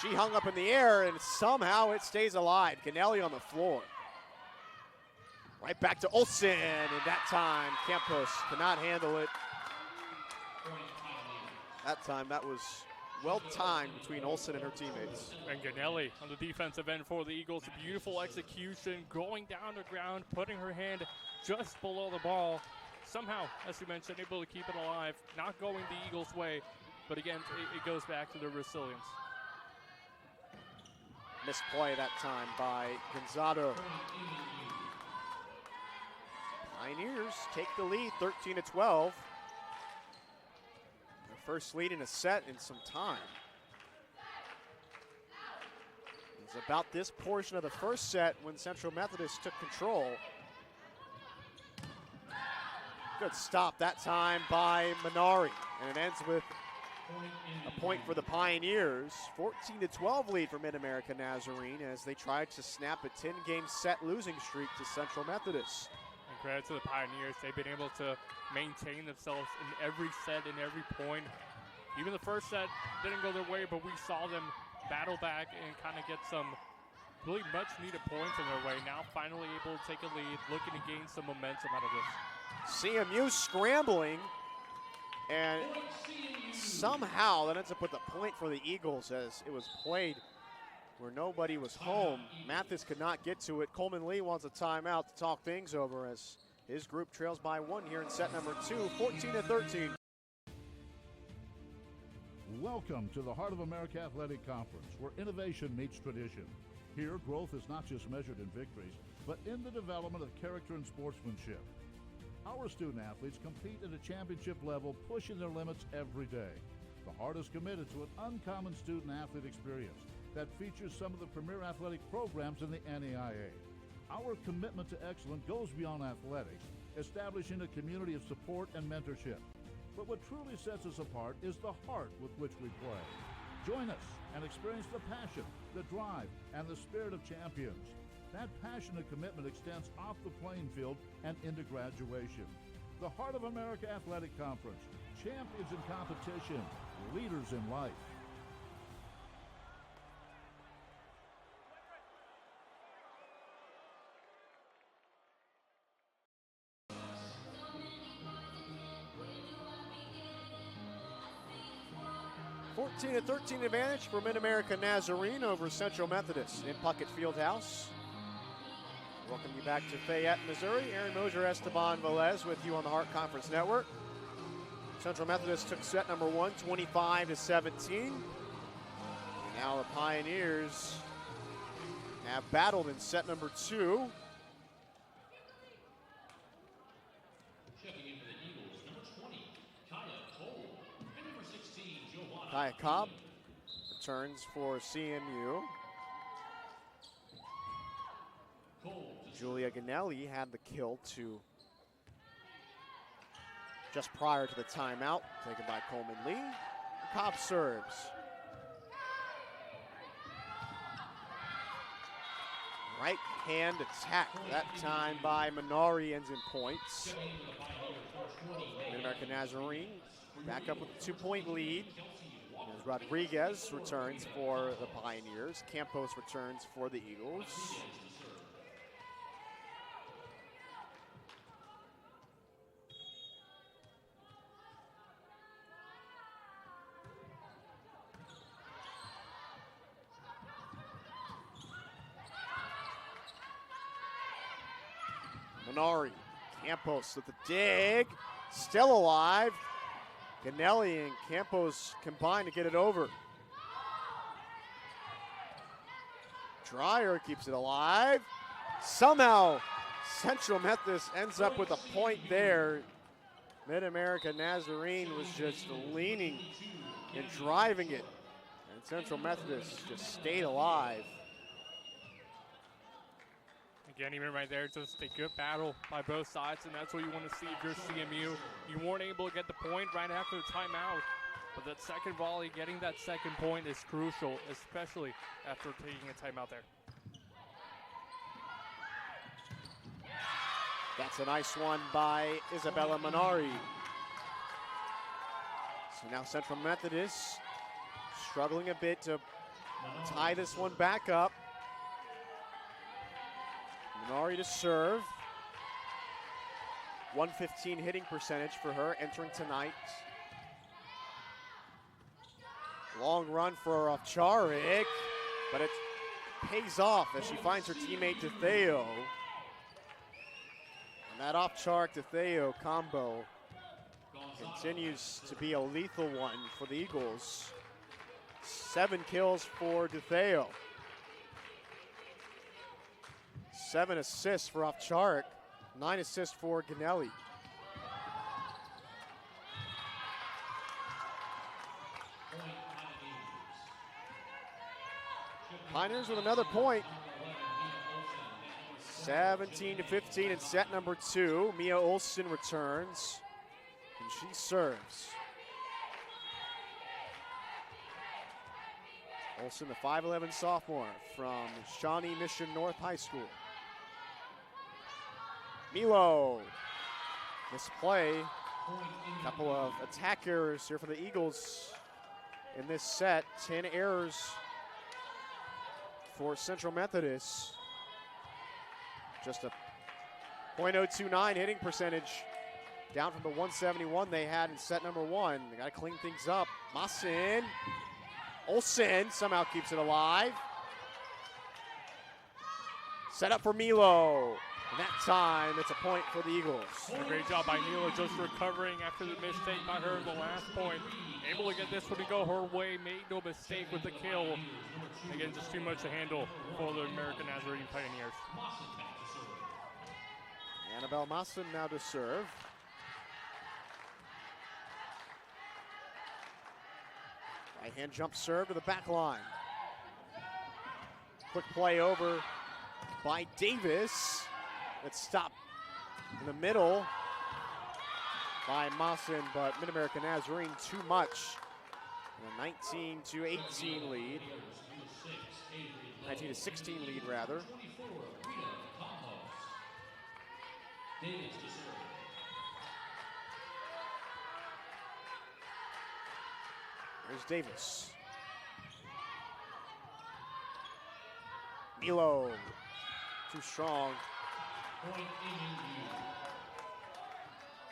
She hung up in the air and somehow it stays alive. Ganelli on the floor. Right back to Olsen, and that time Campos cannot handle it. That time that was well timed between Olsen and her teammates. And Ganelli on the defensive end for the Eagles. Beautiful execution, going down the ground, putting her hand just below the ball. Somehow, as you mentioned, able to keep it alive, not going the Eagles' way. But again, it goes back to their resilience. Misplay that time by Gonzalo. Pioneers take the lead, 13-12. Their first lead in a set in some time. It's about this portion of the first set when Central Methodist took control. Good stop that time by Minari, and it ends with a point for the Pioneers. 14-12 lead for MidAmerica Nazarene as they tried to snap a 10-game set losing streak to Central Methodist. Credit to the Pioneers. They've been able to maintain themselves in every set, in every point. Even the first set didn't go their way, but we saw them battle back and kind of get some really much needed points in their way. Now finally able to take a lead, looking to gain some momentum out of this. CMU scrambling, and somehow that ends up with a point for the Eagles as it was played where nobody was home. Mathis could not get to it. Coleman Lee wants a timeout to talk things over as his group trails by 1 here in set number 2, 14-13. Welcome to the Heart of America Athletic Conference, where innovation meets tradition. Here, growth is not just measured in victories, but in the development of character and sportsmanship. Our student athletes compete at a championship level, pushing their limits every day. The Heart is committed to an uncommon student athlete experience that features some of the premier athletic programs in the NAIA. Our commitment to excellence goes beyond athletics, establishing a community of support and mentorship. But what truly sets us apart is the heart with which we play. Join us and experience the passion, the drive, and the spirit of champions. That passion and commitment extends off the playing field and into graduation. The Heart of America Athletic Conference, champions in competition, leaders in life. A 14-13 advantage for MidAmerica Nazarene over Central Methodist in Puckett Fieldhouse. Welcome you back to Fayette, Missouri. Aaron Mosier, Esteban Velez with you on the Heart Conference Network. Central Methodist took set number 1, 25-17. Now the Pioneers have battled in set number 2. Checking in for the Eagles, number 20, Kaya Cole, and number 16, Johanna. Kaya Cobb returns for CMU. Cole to Julia Ganelli had the kill to just prior to the timeout, taken by Coleman Lee. Cobb serves. Right hand attack, that time by Minari, ends in points. MidAmerica Nazarene back up with a 2-point lead. As Rodriguez returns for the Pioneers. Campos returns for the Eagles. Minari, Campos with the dig, still alive. Ganelli and Campos combine to get it over. Dreyer keeps it alive. Somehow, Central Methodist ends up with a point there. MidAmerica Nazarene was just leaning and driving it, and Central Methodist just stayed alive. Again, even right there, just a good battle by both sides, and that's what you want to see if you're CMU. You weren't able to get the point right after the timeout, but that second volley, getting that second point is crucial, especially after taking a timeout there. That's a nice one by Isabella Minari. So now Central Methodist struggling a bit to tie this one back up. Minari to serve. 115 hitting percentage for her entering tonight. Long run for Ovcharik, but it pays off as she finds her teammate DeTheo. And that Ovcharik-DeTheo combo continues to be a lethal one for the Eagles. 7 kills for DeTheo. 7 assists for Ovcharik, 9 assists for Ganelli. Pioneers with another point. 17-15 in set number 2. Mia Olsen returns, and she serves. Olsen, the 5'11 sophomore from Shawnee Mission North High School. Milo, misplay. A couple of attack errors here for the Eagles in this set. 10 errors for Central Methodist. Just a .029 hitting percentage, down from the 171 they had in set number 1. They got to clean things up. Masin. Olsen somehow keeps it alive. Set up for Milo. And that time, it's a point for the Eagles. A great job by Milo, just recovering after the mistake by her in the last point. Able to get this one to go her way, made no mistake with the kill. Again, just too much to handle for the American Nazarene Pioneers. Annabelle Masin now to serve. Right hand jump serve to the back line. Quick play over by Davis. It's stopped in the middle by Masin, but MidAmerica Nazarene too much. And a 19-18 lead. 19-16 lead, rather. Here's Davis. Milo, too strong.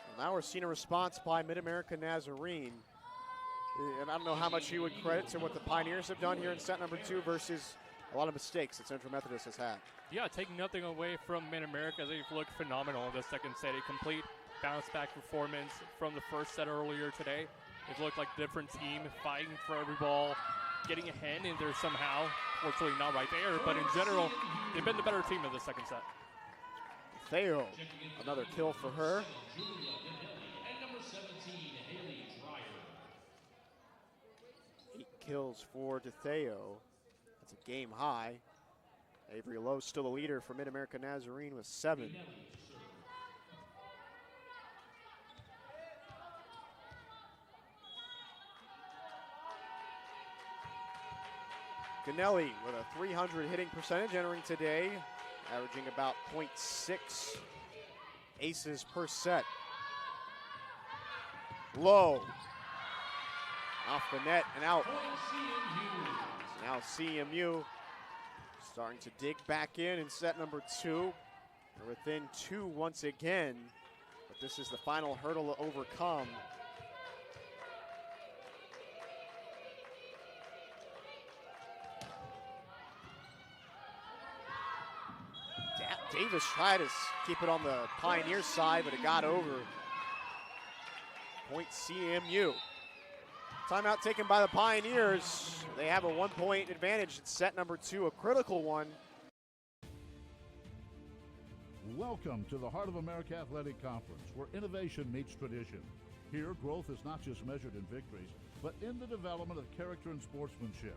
Well, now we're seeing a response by MidAmerica Nazarene. And I don't know how much you would credit to what the Pioneers have done here in set number 2 versus a lot of mistakes that Central Methodist has had. Yeah, taking nothing away from MidAmerica. They've looked phenomenal in the second set. A complete bounce-back performance from the first set earlier today. It looked like a different team fighting for every ball. getting ahead in there somehow. Fortunately not right there, but in general, they've been the better team in the second set. Theo, another kill for her. And number 17, Haley Dreyer. 8 kills for DeTheo. That's a game high. Avery Lowe still a leader for MidAmerica Nazarene with 7. Ganelli with a 300 hitting percentage entering today, averaging about .6 aces per set. Low, off the net and out. Now CMU starting to dig back in set number 2. They're within 2 once again, but this is the final hurdle to overcome. Davis tried to keep it on the Pioneer side, but it got over. Point CMU. Timeout taken by the Pioneers. They have a 1-point advantage in set number 2, a critical one. Welcome to the Heart of America Athletic Conference, where innovation meets tradition. Here, growth is not just measured in victories, but in the development of character and sportsmanship.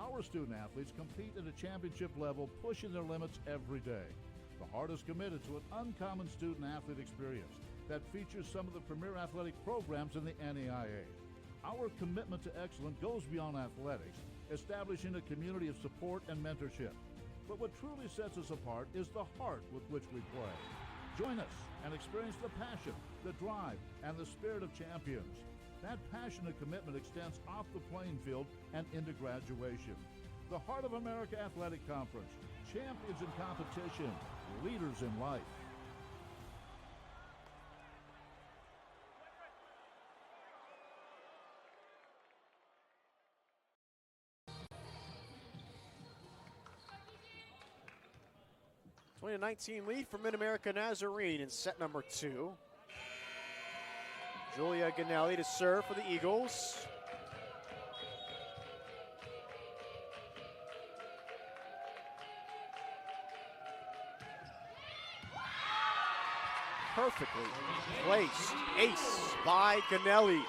Our student athletes compete at a championship level, pushing their limits every day. The Heart is committed to an uncommon student athlete experience that features some of the premier athletic programs in the NAIA. Our commitment to excellence goes beyond athletics, establishing a community of support and mentorship. But what truly sets us apart is the heart with which we play. Join us and experience the passion, the drive, and the spirit of champions. That passion and commitment extends off the playing field and into graduation. The Heart of America Athletic Conference, champions in competition, leaders in life. '19 lead for MidAmerica Nazarene in set number 2. Julia Ganelli to serve for the Eagles. Perfectly placed ace by Ganelli.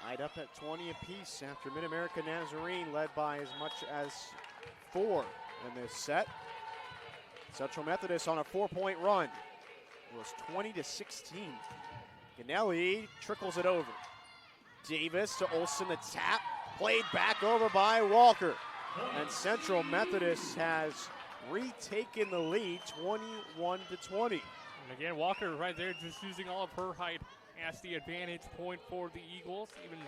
Tied up at 20 apiece after MidAmerica Nazarene led by as much as 4 in this set. Central Methodist on a 4-point run. It was 20-16. Ganelli trickles it over. Davis to Olsen, the tap. Played back over by Walker. And Central Methodist has retaken the lead, 21-20. And again, Walker right there just using all of her height as the advantage point for the Eagles. Even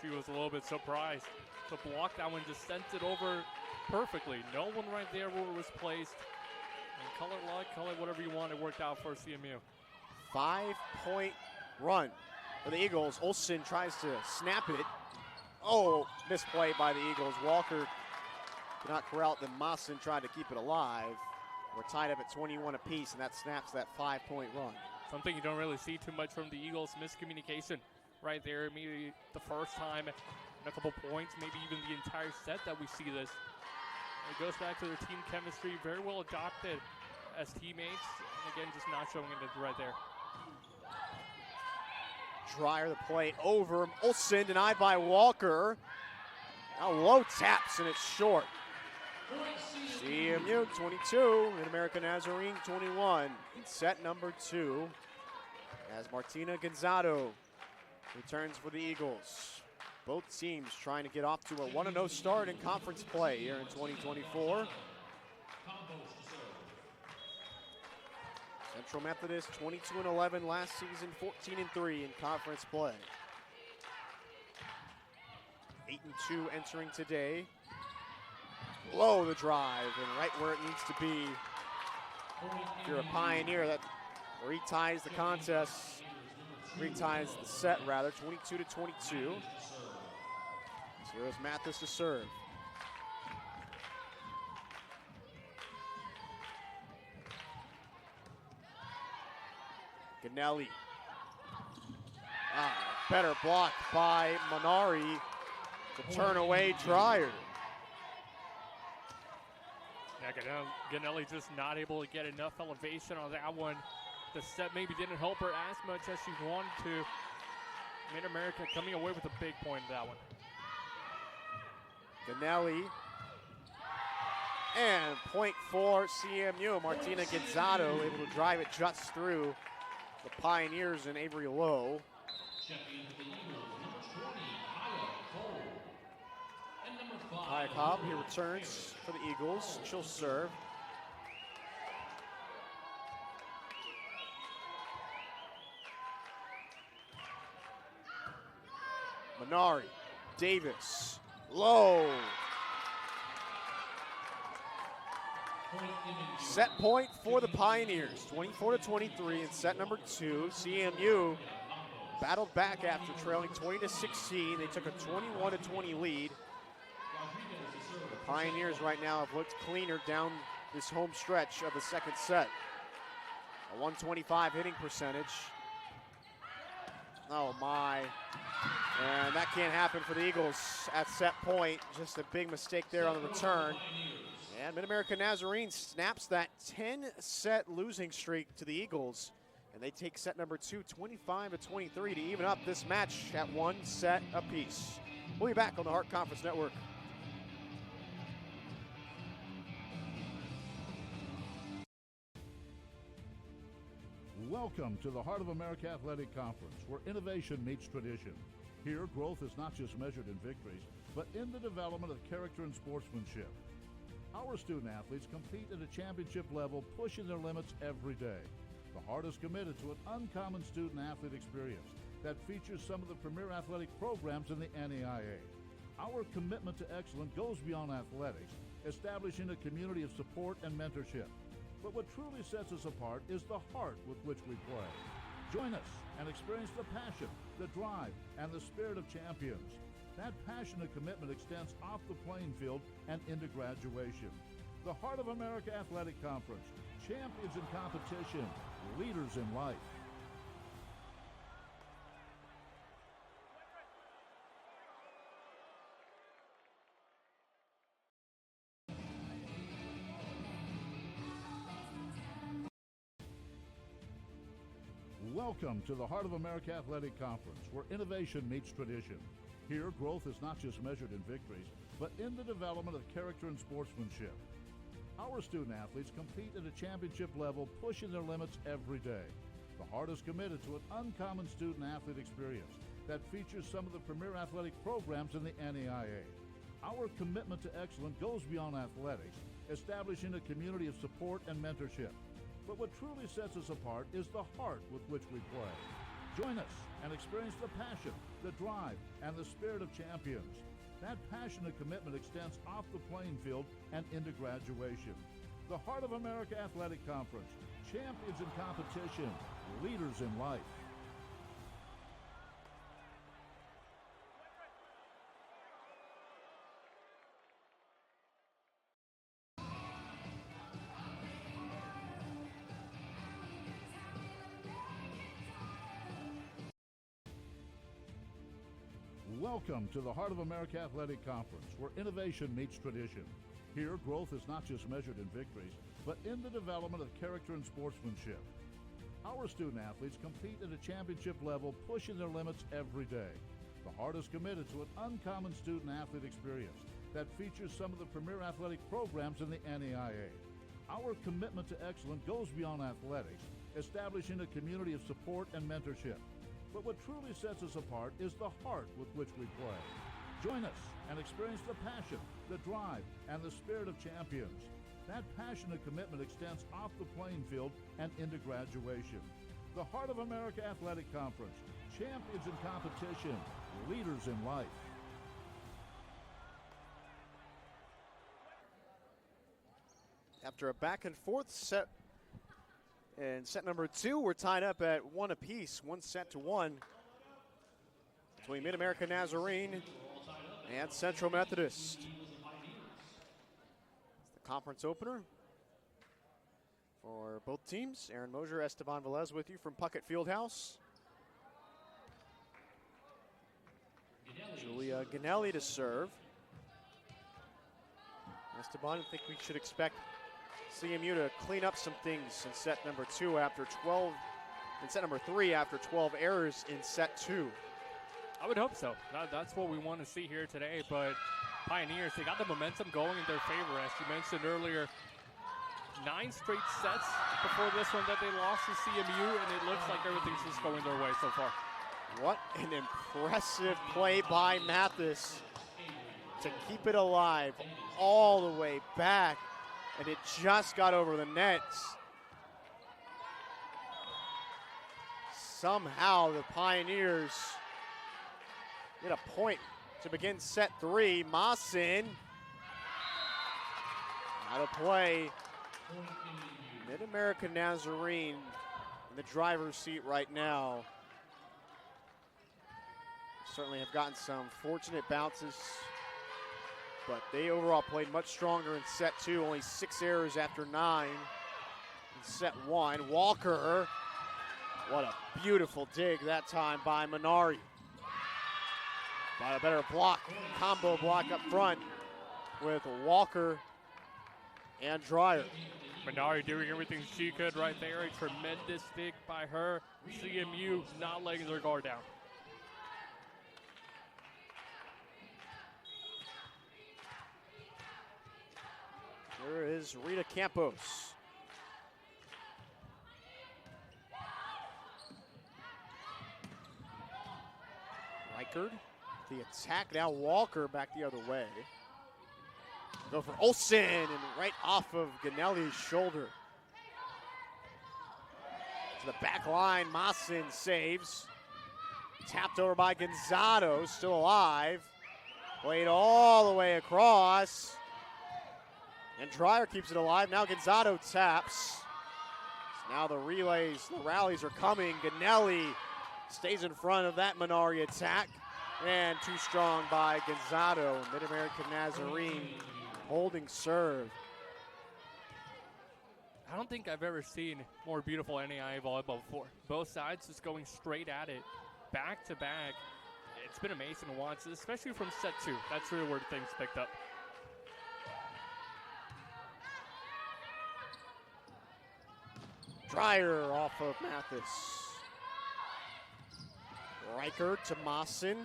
she was a little bit surprised to block that one, just sent it over perfectly. No one right there where it was placed. And color luck, color whatever you want, it worked out for CMU. 5-point run for the Eagles. Olsen tries to snap it. Oh, misplay by the Eagles. Walker could not corral it. Then Mawson tried to keep it alive. We're tied up at 21 apiece, and that snaps that 5-point run. Something you don't really see too much from the Eagles, miscommunication right there. Maybe the first time in a couple points, maybe even the entire set that we see this. It goes back to their team chemistry, very well adopted as teammates, and again, just not showing it right there. Dreyer the play over. Olsen denied by Walker. Now Low taps, and it's short. CMU 22, MidAmerica Nazarene 21 in set number 2 as Martina Gonzado returns for the Eagles. Both teams trying to get off to a 1-0 start in conference play here in 2024. Central Methodist 22-11 last season, 14-3 in conference play. 8-2 entering today. Low the drive and right where it needs to be. If you're a Pioneer, that reties the contest, reties the set rather, 22-22. Here's Mathis to serve. Ganelli. Better block by Minari. The turn away dryer. Yeah, Ganelli just not able to get enough elevation on that one. The set maybe didn't help her as much as she wanted to. MidAmerica coming away with a big point in that one. Ganelli. And point for CMU. Martina Gonzato able to drive it just through the Pioneers and Avery Lowe. Kaya Cobb, he returns for the Eagles. She'll serve. Minari, Davis, Lowe. Set point for the Pioneers, 24-23 in set number 2. CMU battled back after trailing 20-16. They took a 21-20 lead. The Pioneers right now have looked cleaner down this home stretch of the second set. A 125 hitting percentage. Oh my. And that can't happen for the Eagles at set point. Just a big mistake there on the return. And MidAmerica Nazarene snaps that 10-set losing streak to the Eagles. And they take set number 2, 25-23 to even up this match at 1 set apiece. We'll be back on the Hart Conference Network. Welcome to the Heart of America Athletic Conference, where innovation meets tradition. Here, growth is not just measured in victories, but in the development of character and sportsmanship. Our student athletes compete at a championship level, pushing their limits every day. The Heart is committed to an uncommon student athlete experience that features some of the premier athletic programs in the NAIA. Our commitment to excellence goes beyond athletics, establishing a community of support and mentorship. But what truly sets us apart is the heart with which we play. Join us and experience the passion, the drive, and the spirit of champions. That passion and commitment extends off the playing field and into graduation. The Heart of America Athletic Conference, champions in competition, leaders in life. Welcome to the Heart of America Athletic Conference, where innovation meets tradition. Here, growth is not just measured in victories, but in the development of character and sportsmanship. Our student athletes compete at a championship level, pushing their limits every day. The Heart is committed to an uncommon student athlete experience that features some of the premier athletic programs in the NAIA. Our commitment to excellence goes beyond athletics, establishing a community of support and mentorship. But what truly sets us apart is the heart with which we play. Join us and experience the passion, the drive, and the spirit of champions. That passion and commitment extends off the playing field and into graduation. The Heart of America Athletic Conference, champions in competition, leaders in life. Welcome to the Heart of America Athletic Conference, where innovation meets tradition. Here, growth is not just measured in victories, but in the development of character and sportsmanship. Our student athletes compete at a championship level, pushing their limits every day. The Heart is committed to an uncommon student athlete experience that features some of the premier athletic programs in the NAIA. Our commitment to excellence goes beyond athletics, establishing a community of support and mentorship. But what truly sets us apart is the heart with which we play. Join us and experience the passion, the drive, and the spirit of champions. That passion and commitment extends off the playing field and into graduation. The Heart of America Athletic Conference, champions in competition, leaders in life. After a back and forth set, in set number 2, we're tied up at 1 apiece, 1 set to 1 between MidAmerica Nazarene and Central Methodist. It's the conference opener for both teams. Aaron Mosier, Esteban Velez with you from Puckett Fieldhouse. Julia Ganelli to serve. Esteban, I think we should expect CMU to clean up some things in set number 2 after 12, in set number 3 after 12 errors in set 2. I would hope so. That's what we want to see here today, but Pioneers, they got the momentum going in their favor. As you mentioned earlier, 9 straight sets before this one that they lost to CMU, and it looks like everything's just going their way so far. What an impressive play by Mathis to keep it alive all the way back, and it just got over the nets. Somehow the Pioneers get a point to begin set 3. Maassen out of play. MidAmerica Nazarene in the driver's seat right now. Certainly have gotten some fortunate bounces, but they overall played much stronger in set 2. Only 6 errors after 9 in set 1. Walker, what a beautiful dig that time by Minari. By a better block, combo block up front with Walker and Dreyer. Minari doing everything she could right there. A tremendous dig by her. CMU not letting their guard down. Here is Rita Campos. Reichard, the attack now. Walker back the other way. Go for Olsen, and right off of Ganelli's shoulder. To the back line, Maassen saves. Tapped over by Gonzado, still alive. Played all the way across. And Dreyer keeps it alive. Now Gonzado taps. So now the rallies are coming. Ganelli stays in front of that Minari attack. And too strong by Gonzado. MidAmerica Nazarene holding serve. I don't think I've ever seen more beautiful NAIA volleyball before. Both sides just going straight at it, back to back. It's been amazing to watch, especially from set 2. That's really where things picked up. Dreyer off of Mathis. Riker to Maassen.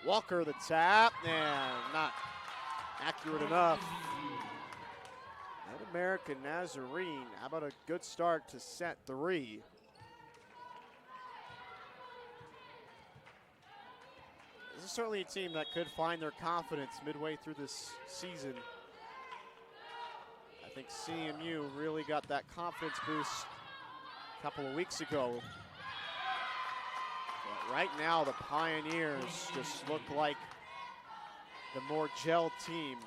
Walker the tap, and not accurate enough. MidAmerica Nazarene, how about a good start to set 3? This is certainly a team that could find their confidence midway through this season. I think CMU really got that confidence boost a couple of weeks ago. But right now, the Pioneers just look like the more gelled team.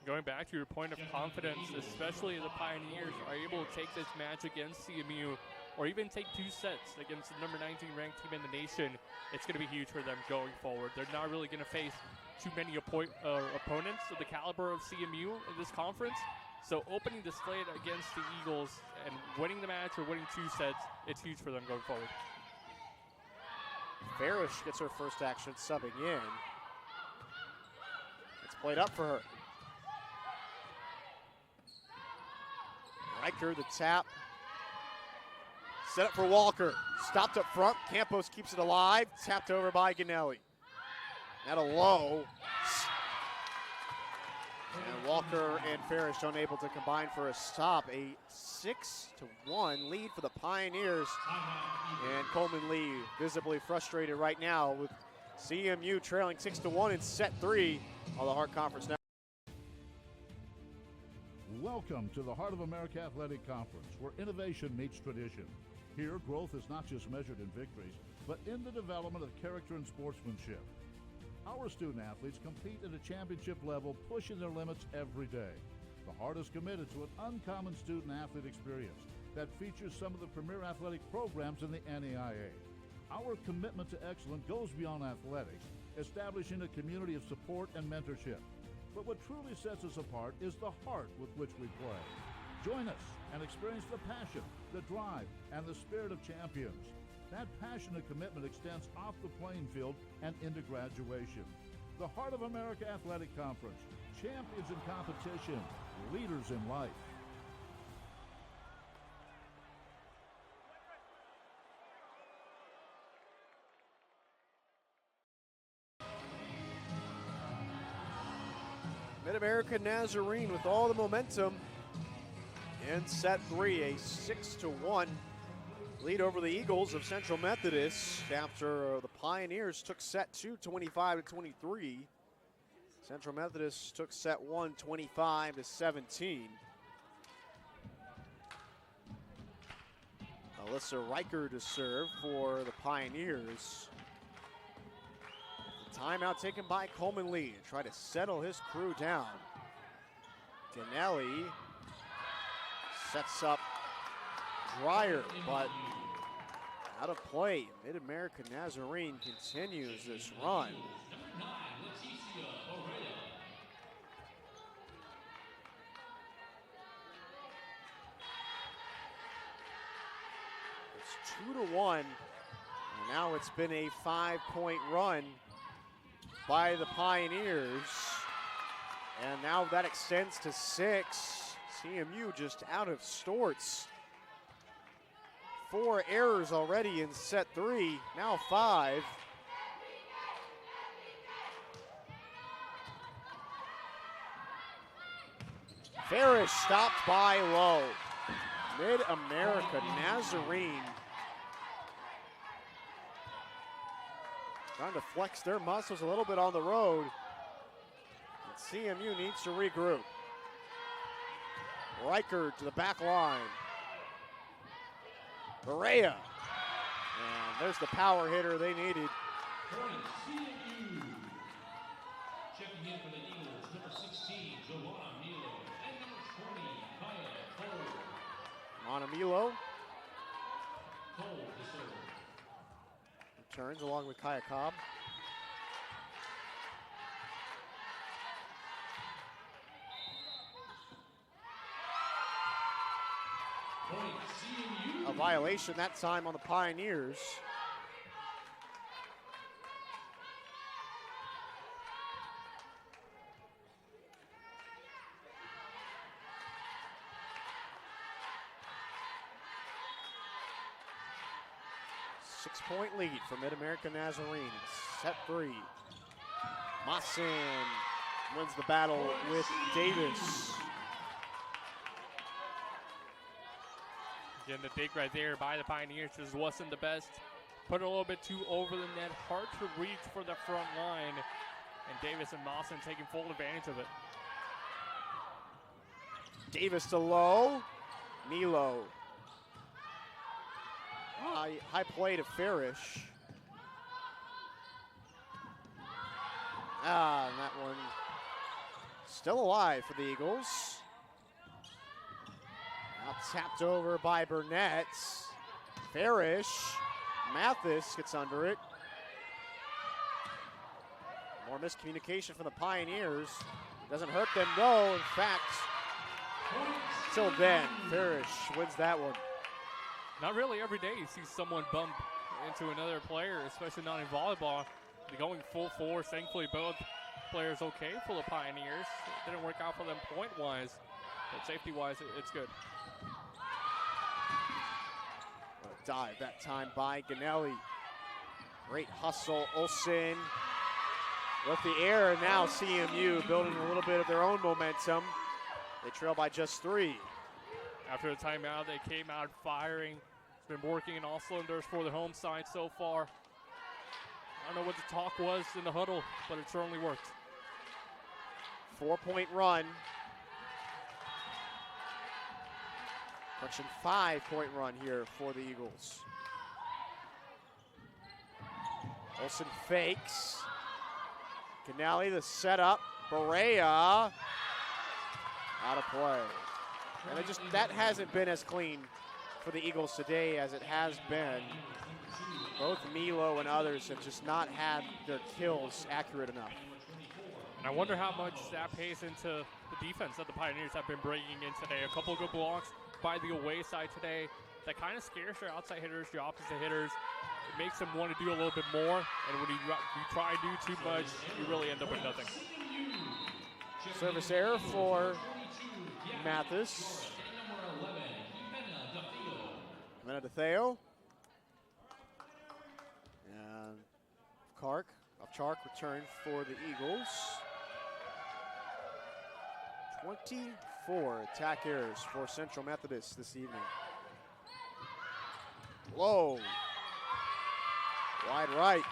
Going back to your point of confidence, especially the Pioneers are able to take this match against CMU, or even take 2 sets against the number 19 ranked team in the nation, it's going to be huge for them going forward. They're not really going to face too many opponents of the caliber of CMU in this conference. So opening the slate against the Eagles and winning the match or winning 2 sets, it's huge for them going forward. Farish gets her first action subbing in. It's played up for her. Riker the tap. Set up for Walker. Stopped up front. Campos keeps it alive. Tapped over by Ganelli. At a low. And Walker and Farish unable to combine for a stop. A 6-1 lead for the Pioneers. And Coleman Lee visibly frustrated right now with CMU trailing 6-1 in set 3 on the Hart Conference Network. Welcome to the Heart of America Athletic Conference, where innovation meets tradition. Here, growth is not just measured in victories, but in the development of character and sportsmanship. Our student athletes compete at a championship level, pushing their limits every day. The Heart is committed to an uncommon student athlete experience that features some of the premier athletic programs in the NAIA. Our commitment to excellence goes beyond athletics, establishing a community of support and mentorship. But what truly sets us apart is the heart with which we play. Join us and experience the passion, the drive, and the spirit of champions. That passion and commitment extends off the playing field and into graduation. The Heart of America Athletic Conference, champions in competition, leaders in life. MidAmerica Nazarene with all the momentum in set 3, a 6-1 lead over the Eagles of Central Methodist after the Pioneers took set 2 25-23. Central Methodist took set 1 25-17. Alyssa Riker to serve for the Pioneers. Timeout taken by Coleman Lee to try to settle his crew down. Ganelli sets up Dreyer, but out of play. MidAmerica Nazarene continues this run. It's 2-1, and now it's been a 5-point run by the Pioneers, and now that extends to 6. CMU just out of sorts. 4 errors already in set 3, now 5. Farish stopped by Lowe. MidAmerica Nazarene trying to flex their muscles a little bit on the road. And CMU needs to regroup. Riker to the back line. Berea. And there's the power hitter they needed. CMU. Checking in for the Eagles, number 16, Joanna Milo, and number 20, Kaya Cole. Montemilo Cole to serve. returns along with Kaya Cobb. A violation that time on the Pioneers. Six-point lead for MidAmerica Nazarene in set 3. Mawson wins the battle with Davis. Again, the dig right there by the Pioneers just wasn't the best. Put it a little bit too over the net, hard to reach for the front line. And Davis and Mawson taking full advantage of it. Davis to Lowe. Milo. High play to Farish. And that one still alive for the Eagles. Now tapped over by Burnett. Farish. Mathis gets under it. More miscommunication from the Pioneers. Doesn't hurt them though. In fact, till then, Farish wins that one. Not really every day you see someone bump into another player, especially not in volleyball. They're going full force. Thankfully, both players okay for the Pioneers. It didn't work out for them point-wise, but safety-wise, it's good. A dive that time by Ganelli. Great hustle, Olsen with the air, and now CMU building a little bit of their own momentum. They trail by just 3. After the timeout, they came out firing. It's been working in all cylinders for the home side so far. I don't know what the talk was in the huddle, but it certainly worked. 4-point run. Approaching 5-point run here for the Eagles. Olsen fakes. Ganelli the setup. Berea out of play. And that hasn't been as clean for the Eagles today as it has been. Both Milo and others have just not had their kills accurate enough. And I wonder how much that pays into the defense that the Pioneers have been bringing in today. A couple of good blocks by the away side today. that kind of scares your outside hitters, your opposite hitters. It makes them want to do a little bit more, and when you try to do too much, you really end up with nothing. Service error for Mathis. Menadetheo. And Chark return for the Eagles. 24 attack errors for Central Methodist this evening. Whoa. Wide right.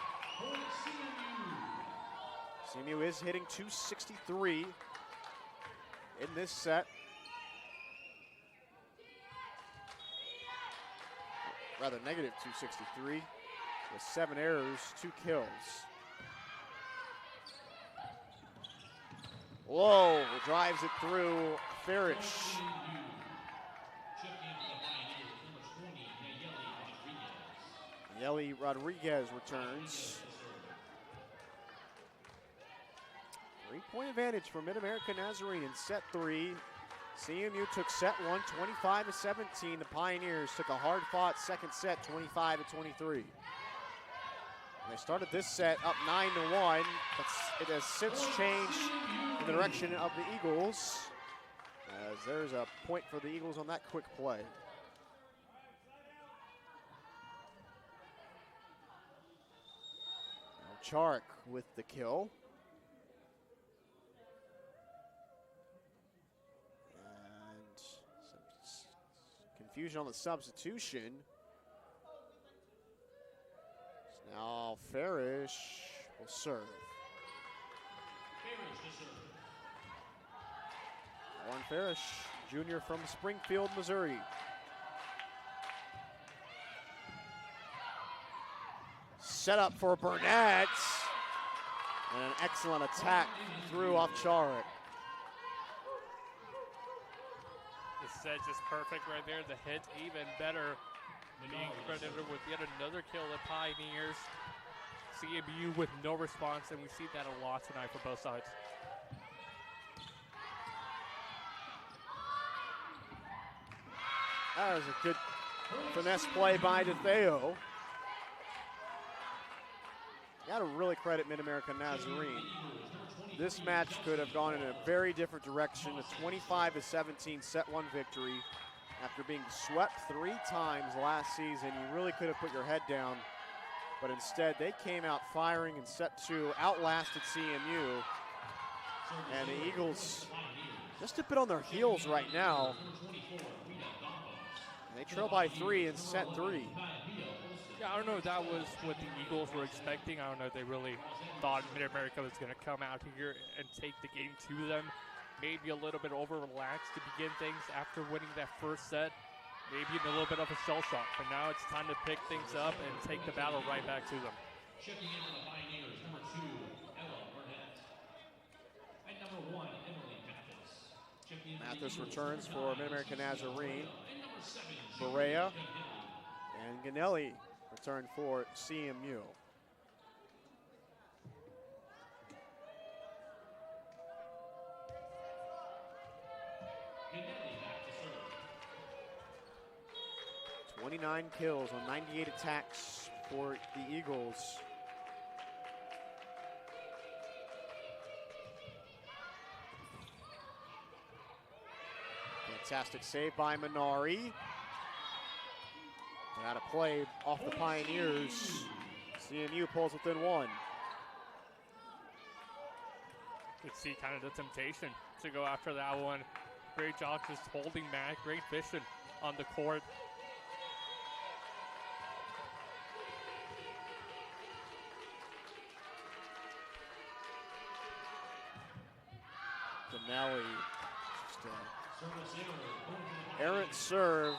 CMU is hitting 263 in this set. Rather negative 263 with 7 errors, 2 kills. Whoa, drives it through Farish. Yeli Rodriguez returns. 3-point advantage for MidAmerica Nazarene in set 3. CMU took set 1, 25-17. The Pioneers took a hard-fought second set, 25-23. They started this set up 9-1, but it has since changed in the direction of the Eagles, as there's a point for the Eagles on that quick play. Now Chark with the kill. And some confusion on the substitution. Now Farish will serve. Warren Farish, junior from Springfield, Missouri. Set up for Burnett. And an excellent attack through off Chark. The set just perfect right there. The hit even better. Being credited with yet another kill at Pioneers. CMU with no response, and we see that a lot tonight for both sides. That was a good finesse play by DeTheo. Got to really credit MidAmerica Nazarene. This match could have gone in a very different direction. A 25-17 set 1 victory. After being swept 3 times last season, you really could have put your head down. But instead, they came out firing in set 2, outlasted CMU. And the Eagles just a bit on their heels right now. And they trail by 3 in set 3. Yeah, I don't know if that was what the Eagles were expecting. I don't know if they really thought MidAmerica was going to come out here and take the game to them. Maybe a little bit over-relaxed to begin things after winning that first set. Maybe in a little bit of a shell shock. But now it's time to pick things up and take the battle right back to them. Checking in for the Pioneers, number 2, Ella Burnett. And number 1, Emily Mathis. Mathis returns for MidAmerica Nazarene. Berea and Ganelli return for CMU. Ganelli back to serve. 29 kills on 98 attacks for the Eagles. Fantastic save by Minari. Out of play off the Pioneers. CMU pulls within 1. You can see kind of the temptation to go after that one. Great job just holding back. Great vision on the court. Denelli, just errant serve.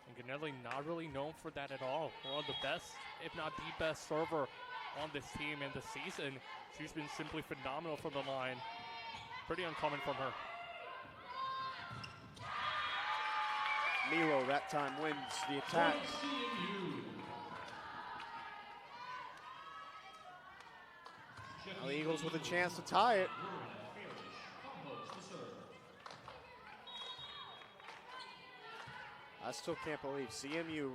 And Ganelli not really known for that at all. One of the best, if not the best server on this team in the season. She's been simply phenomenal from the line. Pretty uncommon from her. Milo that time wins the attack. Now the Eagles with a chance to tie it. I still can't believe CMU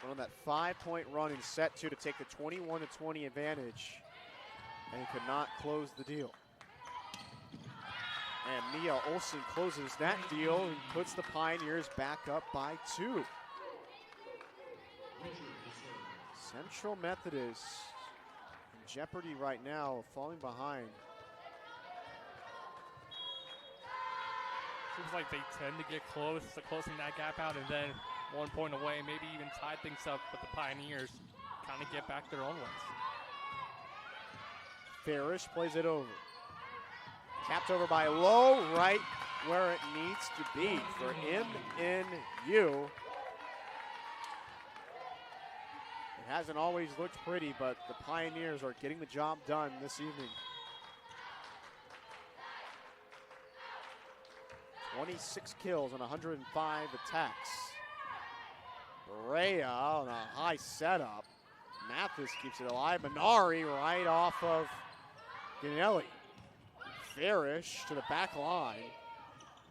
went on that 5-point run in set 2 to take the 21-20 advantage and could not close the deal. And Mia Olsen closes that deal and puts the Pioneers back up by 2. Central Methodist in jeopardy right now, falling behind. Seems like they tend to get close to closing that gap out, and then 1 point away, maybe even tie things up, but the Pioneers kind of get back their own ways. Farish plays it over. Tapped over by Lowe, right where it needs to be for MNU. It hasn't always looked pretty, but the Pioneers are getting the job done this evening. 26 kills on 105 attacks. Brea on a high setup. Mathis keeps it alive. Minari right off of Ganelli. Farish to the back line.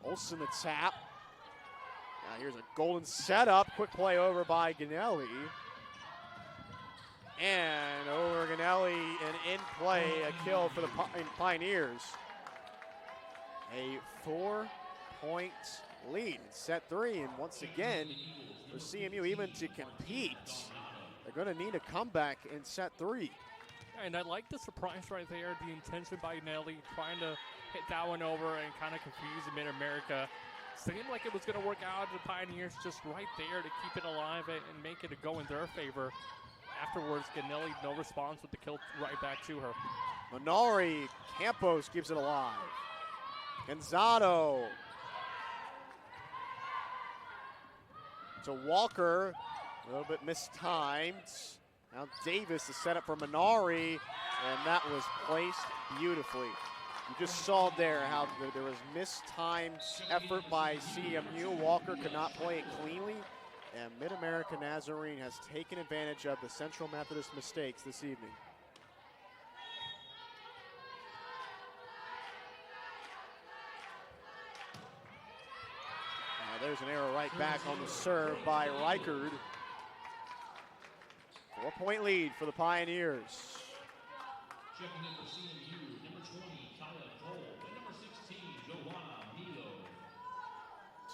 Olsen the tap. Now here's a golden setup. Quick play over by Ganelli. And over Ganelli and in play, a kill for the Pioneers. A 4-point lead in set 3. And once again, for CMU even to compete, they're going to need a comeback in set 3. And I like the surprise right there, the intention by Nelly trying to hit that one over and kind of confuse the MidAmerica. Seemed like it was going to work out. The Pioneers just right there to keep it alive and make it a go in their favor. Afterwards, Ganelli, no response with the kill right back to her. Minari, Campos keeps it alive. Gonzado to Walker, a little bit mistimed. Now Davis is set up for Minari, and that was placed beautifully. You just saw there how there was mistimed effort by CMU. Walker could not play it cleanly, and MidAmerica Nazarene has taken advantage of the Central Methodist mistakes this evening. Now there's an error right back on the serve by Reichard. 4-point lead for the Pioneers. Checking in for CMU, number 20, Kaya Cole, and number 16, Joanna Milo.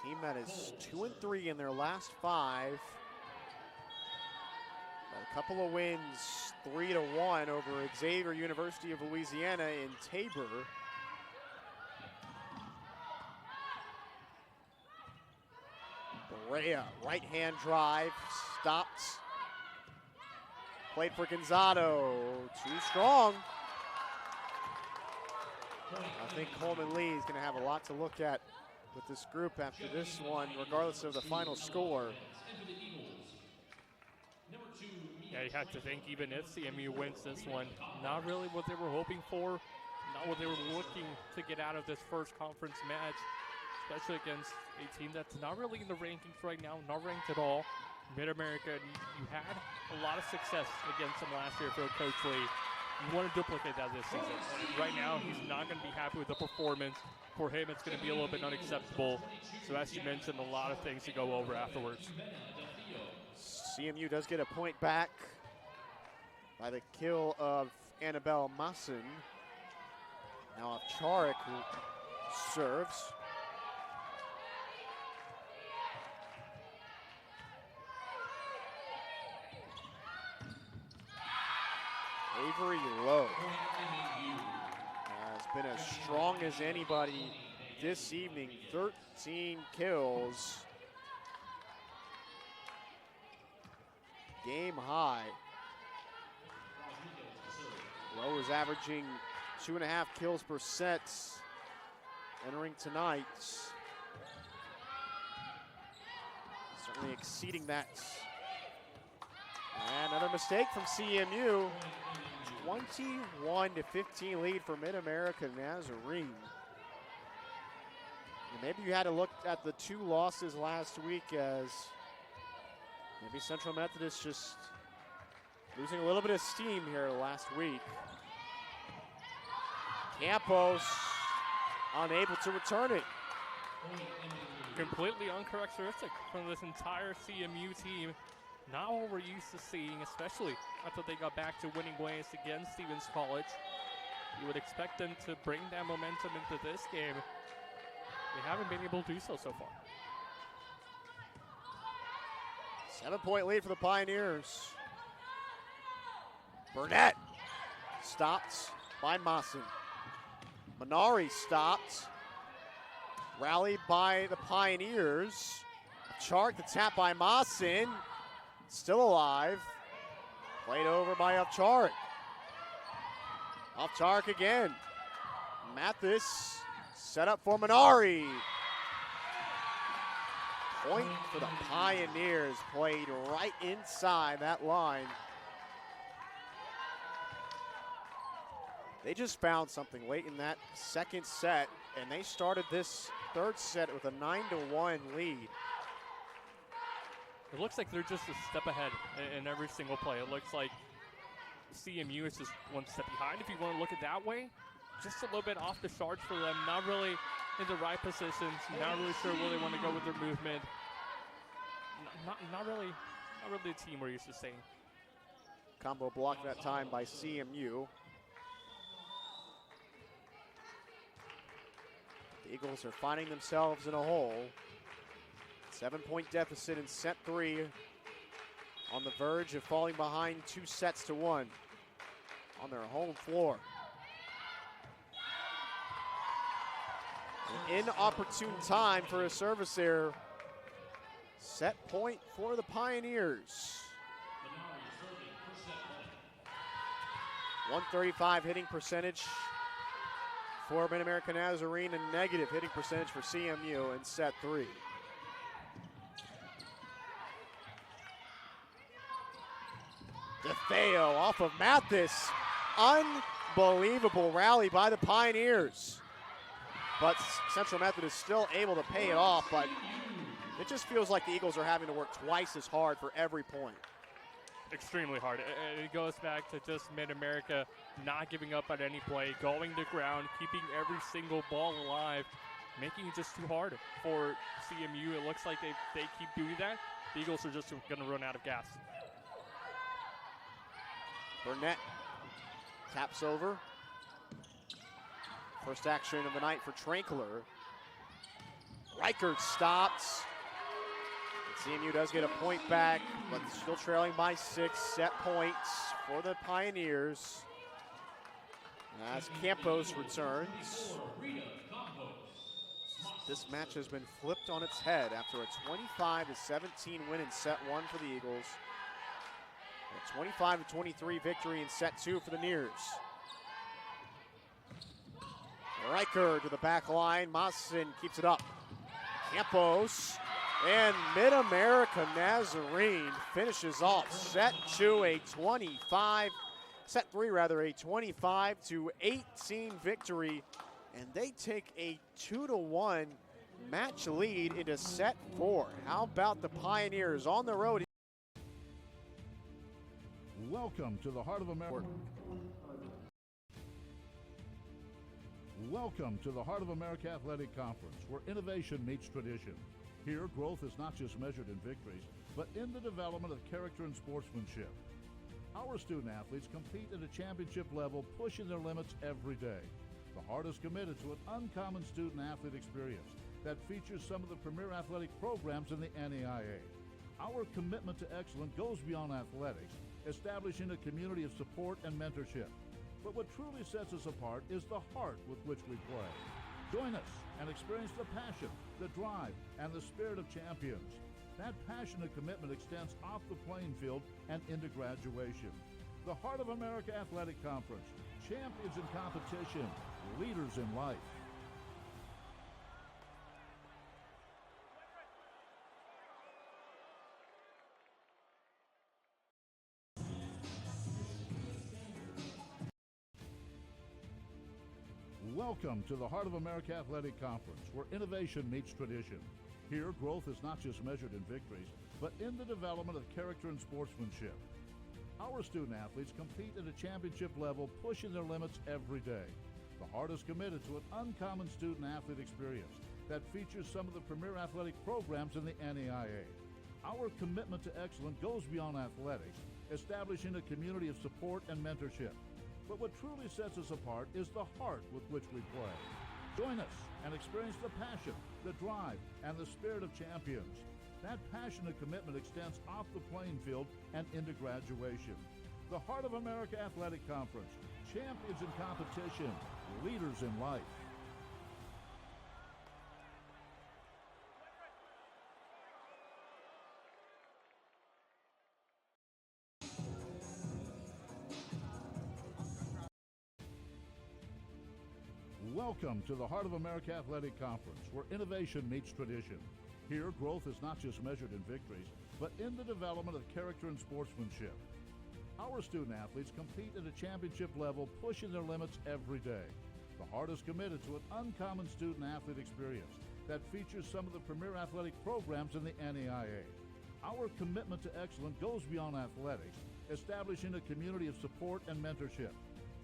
Team that is 2-3 in their last 5. Got a couple of wins, 3-1 over Xavier University of Louisiana in Tabor. Brea, right-hand drive, stopped. Played for Gonzado, too strong. I think Coleman Lee is going to have a lot to look at with this group after this one, regardless of the final score. Yeah, you have to think even if CMU wins this one, not really what they were hoping for, not what they were looking to get out of this first conference match, especially against a team that's not really in the rankings right now, not ranked at all. MidAmerica, you had a lot of success against them last year for Coach Lee. You want to duplicate that this season. Right now, he's not going to be happy with the performance. For him, it's going to be a little bit unacceptable. So as you mentioned, a lot of things to go over afterwards. CMU does get a point back by the kill of Annabelle Masson. Now Charik serves. Avery Lowe has been as strong as anybody this evening. 13 kills. Game high. Lowe is averaging 2.5 kills per set entering tonight. Certainly exceeding that. And another mistake from CMU. 21-15 lead for MidAmerica Nazarene. And maybe you had to look at the 2 losses last week as maybe Central Methodist just losing a little bit of steam here last week. Campos unable to return it. completely uncharacteristic from this entire CMU team. Not what we're used to seeing, especially after they got back to winning ways against Stevens College. You would expect them to bring that momentum into this game. They haven't been able to do so far. 7-point lead for the Pioneers. Burnett stopped by Mawson. Minari stopped. Rallied by the Pioneers. Chark, the tap by Mawson. Still alive. Played over by Upchark. Upchark again. Mathis set up for Minari. Point for the Pioneers, played right inside that line. They just found something late in that second set, and they started this third set with a 9-1 lead. It looks like they're just a step ahead in every single play. It looks like CMU is just one step behind, if you want to look at it that way. Just a little bit off the charts for them, not really in the right positions, not really sure where they want to go with their movement. Not really the team we're used to seeing. Combo blocked that time by CMU. The Eagles are finding themselves in a hole. 7-point deficit in set 3, on the verge of falling behind 2-1 on their home floor. An inopportune time for a service error. Set point for the Pioneers. 135 hitting percentage for MidAmerica Nazarene, and negative hitting percentage for CMU in set 3. DeFeo off of Mathis. Unbelievable rally by the Pioneers. But Central Methodist still able to pay it off, but it just feels like the Eagles are having to work twice as hard for every point. Extremely hard. It goes back to just MidAmerica not giving up at any play, going to ground, keeping every single ball alive, making it just too hard for CMU. It looks like they keep doing that, the Eagles are just going to run out of gas. Burnett taps over. First action of the night for Trankler. Reichert stops. And CMU does get a point back, but still trailing by 6. Set points for the Pioneers as Campos returns. This match has been flipped on its head after a 25-17 win in set 1 for the Eagles. A 25-23 victory in set 2 for the Nears. Riker to the back line. Mawson keeps it up. Campos and MidAmerica Nazarene finishes off set 2, a 25-18 victory, and they take a 2-1 match lead into set 4. How about the Pioneers on the road? Welcome to the Heart of America. Welcome to the Heart of America Athletic Conference, where innovation meets tradition. Here, growth is not just measured in victories, but in the development of character and sportsmanship. Our student athletes compete at a championship level, pushing their limits every day. The Heart is committed to an uncommon student athlete experience that features some of the premier athletic programs in the NAIA. Our commitment to excellence goes beyond athletics, establishing a community of support and mentorship. But what truly sets us apart is the heart with which we play. Join us and experience the passion, the drive, and the spirit of champions. That passion and commitment extends off the playing field and into graduation. The Heart of America Athletic Conference, champions in competition, leaders in life. Welcome to the Heart of America Athletic Conference, where innovation meets tradition. Here, growth is not just measured in victories, but in the development of character and sportsmanship. Our student athletes compete at a championship level, pushing their limits every day. The Heart is committed to an uncommon student athlete experience that features some of the premier athletic programs in the NAIA. Our commitment to excellence goes beyond athletics, establishing a community of support and mentorship. But what truly sets us apart is the heart with which we play. Join us and experience the passion, the drive, and the spirit of champions. That passion and commitment extends off the playing field and into graduation. The Heart of America Athletic Conference, champions in competition, leaders in life. Welcome to the Heart of America Athletic Conference, where innovation meets tradition. Here, growth is not just measured in victories, but in the development of character and sportsmanship. Our student athletes compete at a championship level, pushing their limits every day. The Heart is committed to an uncommon student athlete experience that features some of the premier athletic programs in the NAIA. Our commitment to excellence goes beyond athletics, establishing a community of support and mentorship.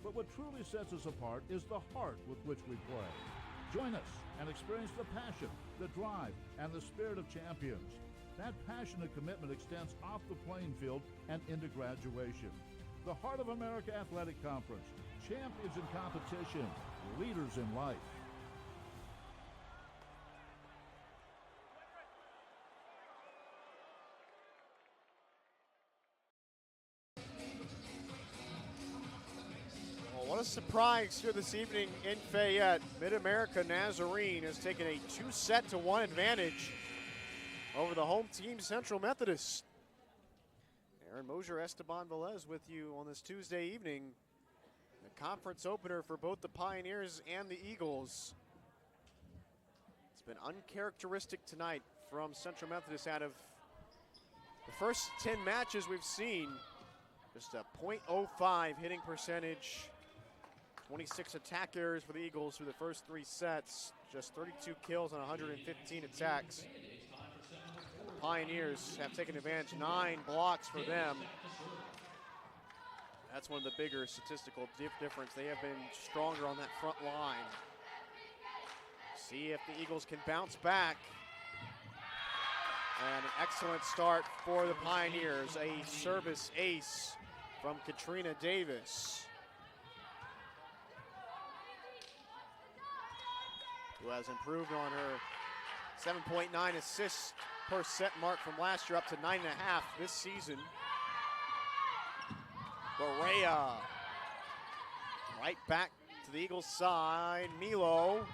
But what truly sets us apart is the heart with which we play. Join us and experience the passion, the drive, and the spirit of champions. That passion and commitment extends off the playing field and into graduation. The Heart of America Athletic Conference, champions in competition, leaders in life. What a surprise here this evening in Fayette. MidAmerica Nazarene has taken a 2-1 advantage over the home team, Central Methodist. Aaron Mosier, Esteban Velez with you on this Tuesday evening. The conference opener for both the Pioneers and the Eagles. It's been uncharacteristic tonight from Central Methodist. Out of the first 10 matches we've seen, just a .05 hitting percentage. 26 attack errors for the Eagles through the first 3 sets. Just 32 kills on 115 attacks. The Pioneers have taken advantage, 9 blocks for them. That's one of the bigger statistical difference. They have been stronger on that front line. See if the Eagles can bounce back. And an excellent start for the Pioneers. A service ace from Katrina Davis, who has improved on her 7.9 assists per set mark from last year, up to 9.5 this season. Barea, right back to the Eagles side. Milo,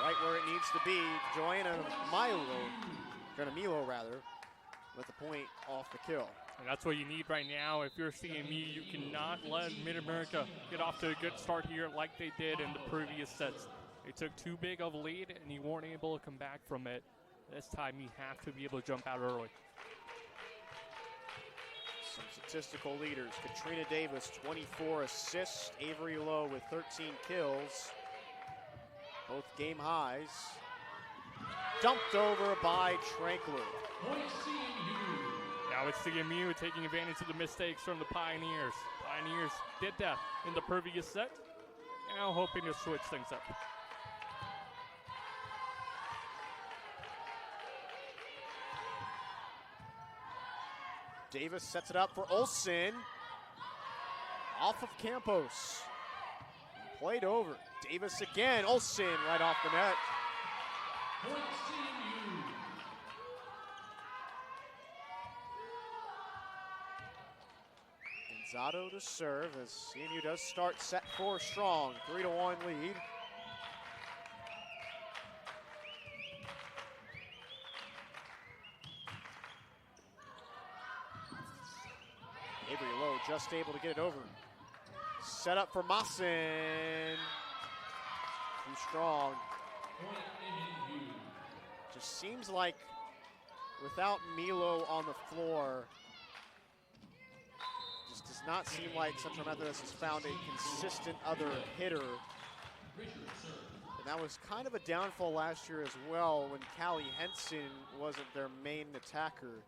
right where it needs to be. Joanna Milo, with the point off the kill. And that's what you need right now. If you're CME, you cannot let MidAmerica get off to a good start here like they did in the previous sets. They took too big of a lead, and you weren't able to come back from it. This time, you have to be able to jump out early. Some statistical leaders. Katrina Davis, 24 assists. Avery Lowe with 13 kills. Both game highs. Dumped over by Trankler. Now it's CMU taking advantage of the mistakes from the Pioneers. Pioneers did that in the previous set. Now hoping to switch things up. Davis sets it up for Olsen. Off of Campos. Played over. Davis again. Olsen right off the net. Gonzato to serve as CMU does start set 4 strong. 3-1 lead. Avery Lowe just able to get it over. Set up for Mawson. Too strong. Just seems like without Milo on the floor, just does not seem like Central Methodist has found a consistent other hitter. And that was kind of a downfall last year as well when Callie Henson wasn't their main attacker.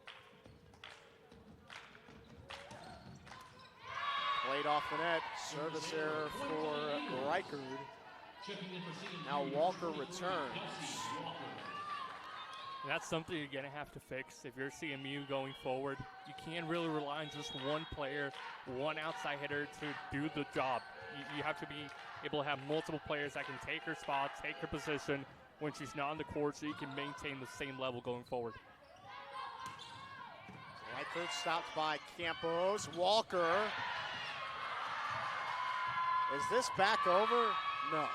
Played off the net, service error for Reichard. Now Walker returns. And that's something you're going to have to fix if you're CMU going forward. You can't really rely on just one player, one outside hitter to do the job. You have to be able to have multiple players that can take her spot, take her position when she's not on the court so you can maintain the same level going forward. Reichert stopped by Campos. Walker. Is this back over? No.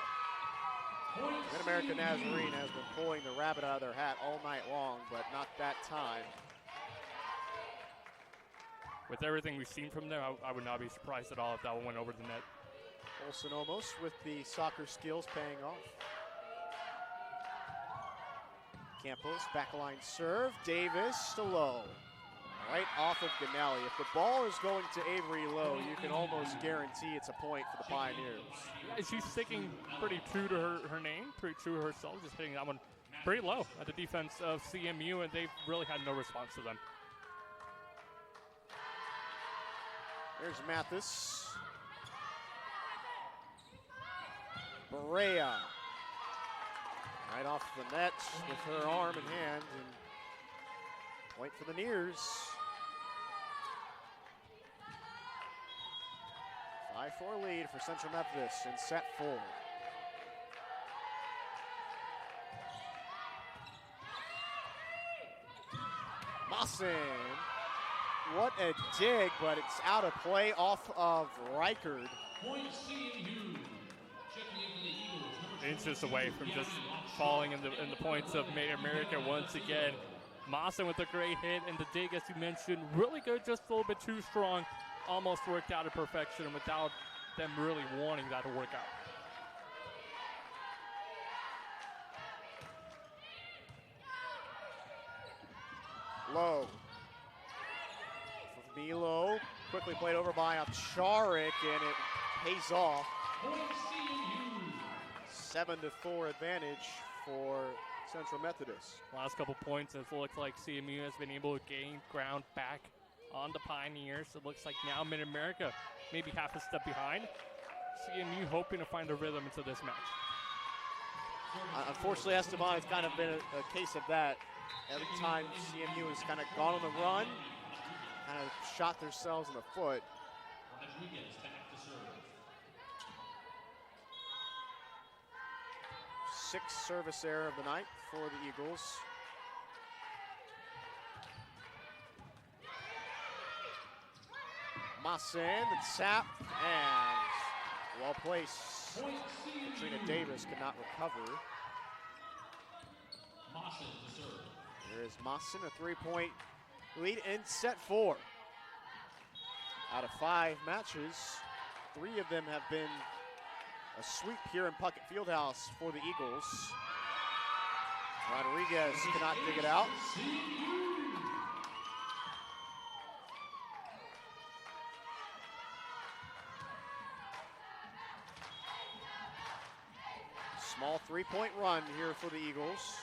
MidAmerica Nazarene has been pulling the rabbit out of their hat all night long, but not that time. With everything we've seen from them, I would not be surprised at all if that one went over the net. Olsen almost with the soccer skills paying off. Campos, backline serve. Davis to Lowe. Right off of Ganelli. If the ball is going to Avery Lowe, you can almost guarantee it's a point for the Pioneers. Yeah, she's sticking pretty true to her name, pretty true to herself, just hitting that one pretty low at the defense of CMU, and they've really had no response to them. There's Mathis. Berea. Right off the net with her arm and hand, and point for the Nears. 5-4 lead for Central Methodist in set 4. Mawson. What a dig, but it's out of play off of Reichert. Inches away from just falling in the points of MidAmerica once again. Mawson with a great hit, and the dig, as you mentioned, really good, just a little bit too strong. Almost worked out to perfection without them really wanting that to work out. Low. Milo, quickly played over by Apcharik, and it pays off. 7-4 advantage for Central Methodist. Last couple points, it looks like CMU has been able to gain ground back on the Pioneers. It looks like now MidAmerica maybe half a step behind. CMU hoping to find a rhythm into this match. Unfortunately, Esteban, it's kind of been a case of that. Every time CMU has kind of gone on the run, kind of shot themselves in the foot. Sixth service error of the night for the Eagles. Mawson, the tap, and well placed. Katrina Davis could not recover. There is Mawson, a 3-point lead in set 4. Out of 5 matches, 3 of them have been a sweep here in Puckett Fieldhouse for the Eagles. Rodriguez cannot dig it out. Small 3-point run here for the Eagles.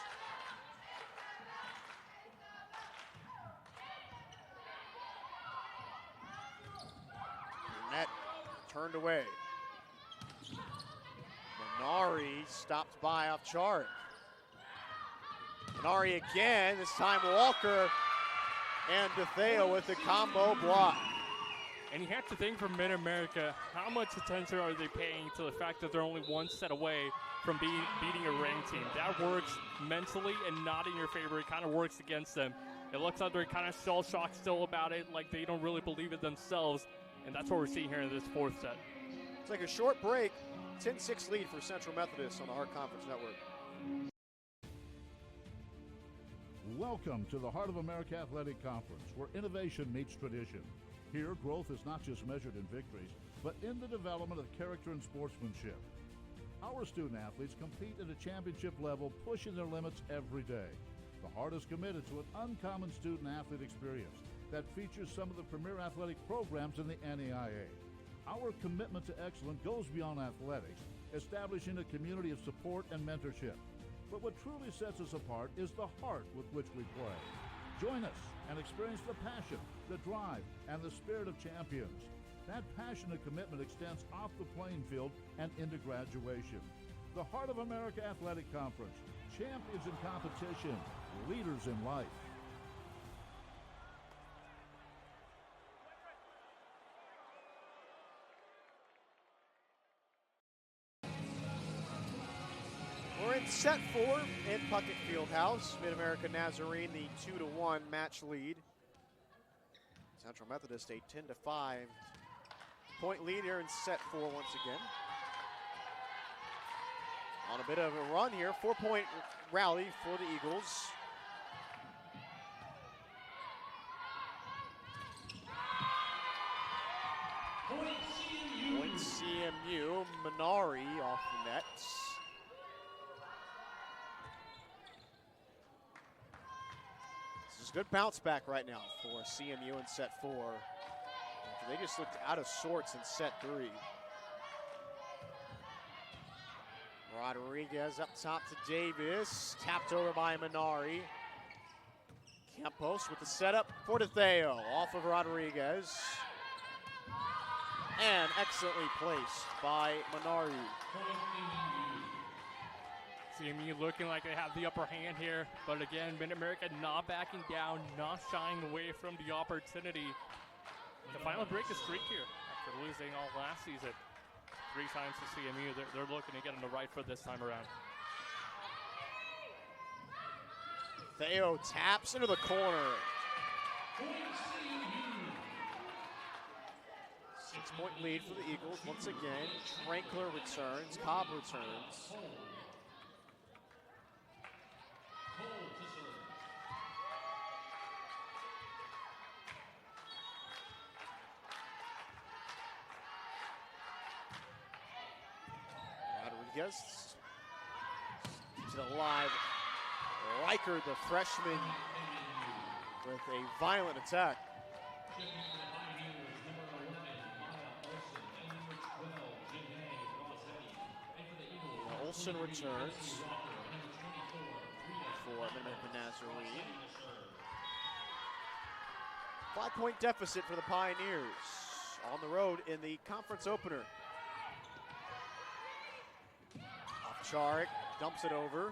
Net turned away. Minari stopped by off Charik. Minari again, this time Walker and DeFeo with the combo block. And you have to think from MidAmerica, how much attention are they paying to the fact that they're only one set away from beating a ranked team? That works mentally and not in your favor. It kind of works against them. It looks like they're kind of shell-shocked still about it, like they don't really believe it themselves. And that's what we're seeing here in this 4th set. It's like a short break. 10-6 lead for Central Methodist on the Heart Conference Network. Welcome to the Heart of America Athletic Conference, where innovation meets tradition. Here, growth is not just measured in victories, but in the development of character and sportsmanship. Our student athletes compete at a championship level, pushing their limits every day. The Heart is committed to an uncommon student athlete experience that features some of the premier athletic programs in the NAIA. Our commitment to excellence goes beyond athletics, establishing a community of support and mentorship. But what truly sets us apart is the heart with which we play. Join us and experience the passion, the drive, and the spirit of champions. That passion and commitment extends off the playing field and into graduation. The Heart of America Athletic Conference. Champions in competition, leaders in life. We're in set 4 in Puckett Fieldhouse. MidAmerica Nazarene, the 2-1 match lead. Central Methodist, a 10-5 point lead here in set 4 once again. On a bit of a run here, 4-point rally for the Eagles. Point CMU, Minari off the net. This is a good bounce back right now for CMU in set 4. They just looked out of sorts in set 3. Rodriguez up top to Davis, tapped over by Minari. Campos with the setup for DeTheo, off of Rodriguez. And excellently placed by Minari. CMU looking like they have the upper hand here, but again, MidAmerica not backing down, not shying away from the opportunity to finally break a streak here after losing all last season. 3 times to CMU, they're looking to get on the right foot this time around. Theo taps into the corner. 6-point lead for the Eagles once again. Trankler returns, Cobb returns. Rodriguez keeps it alive. Reichard, the freshman, with a violent attack. Now Olsen returns for MidAmerica Nazarene. 5-point deficit for the Pioneers on the road in the conference opener. Charik dumps it over.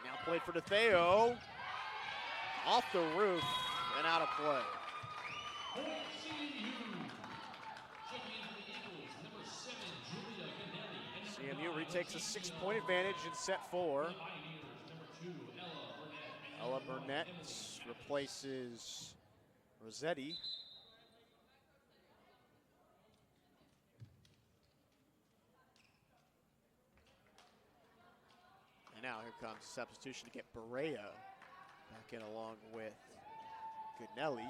Now played for DeTheo. Off the roof and out of play. CMU retakes a 6-point advantage in set 4. Ella Burnett replaces Rossetti. Now here comes substitution to get Berea back in along with Goodnelli.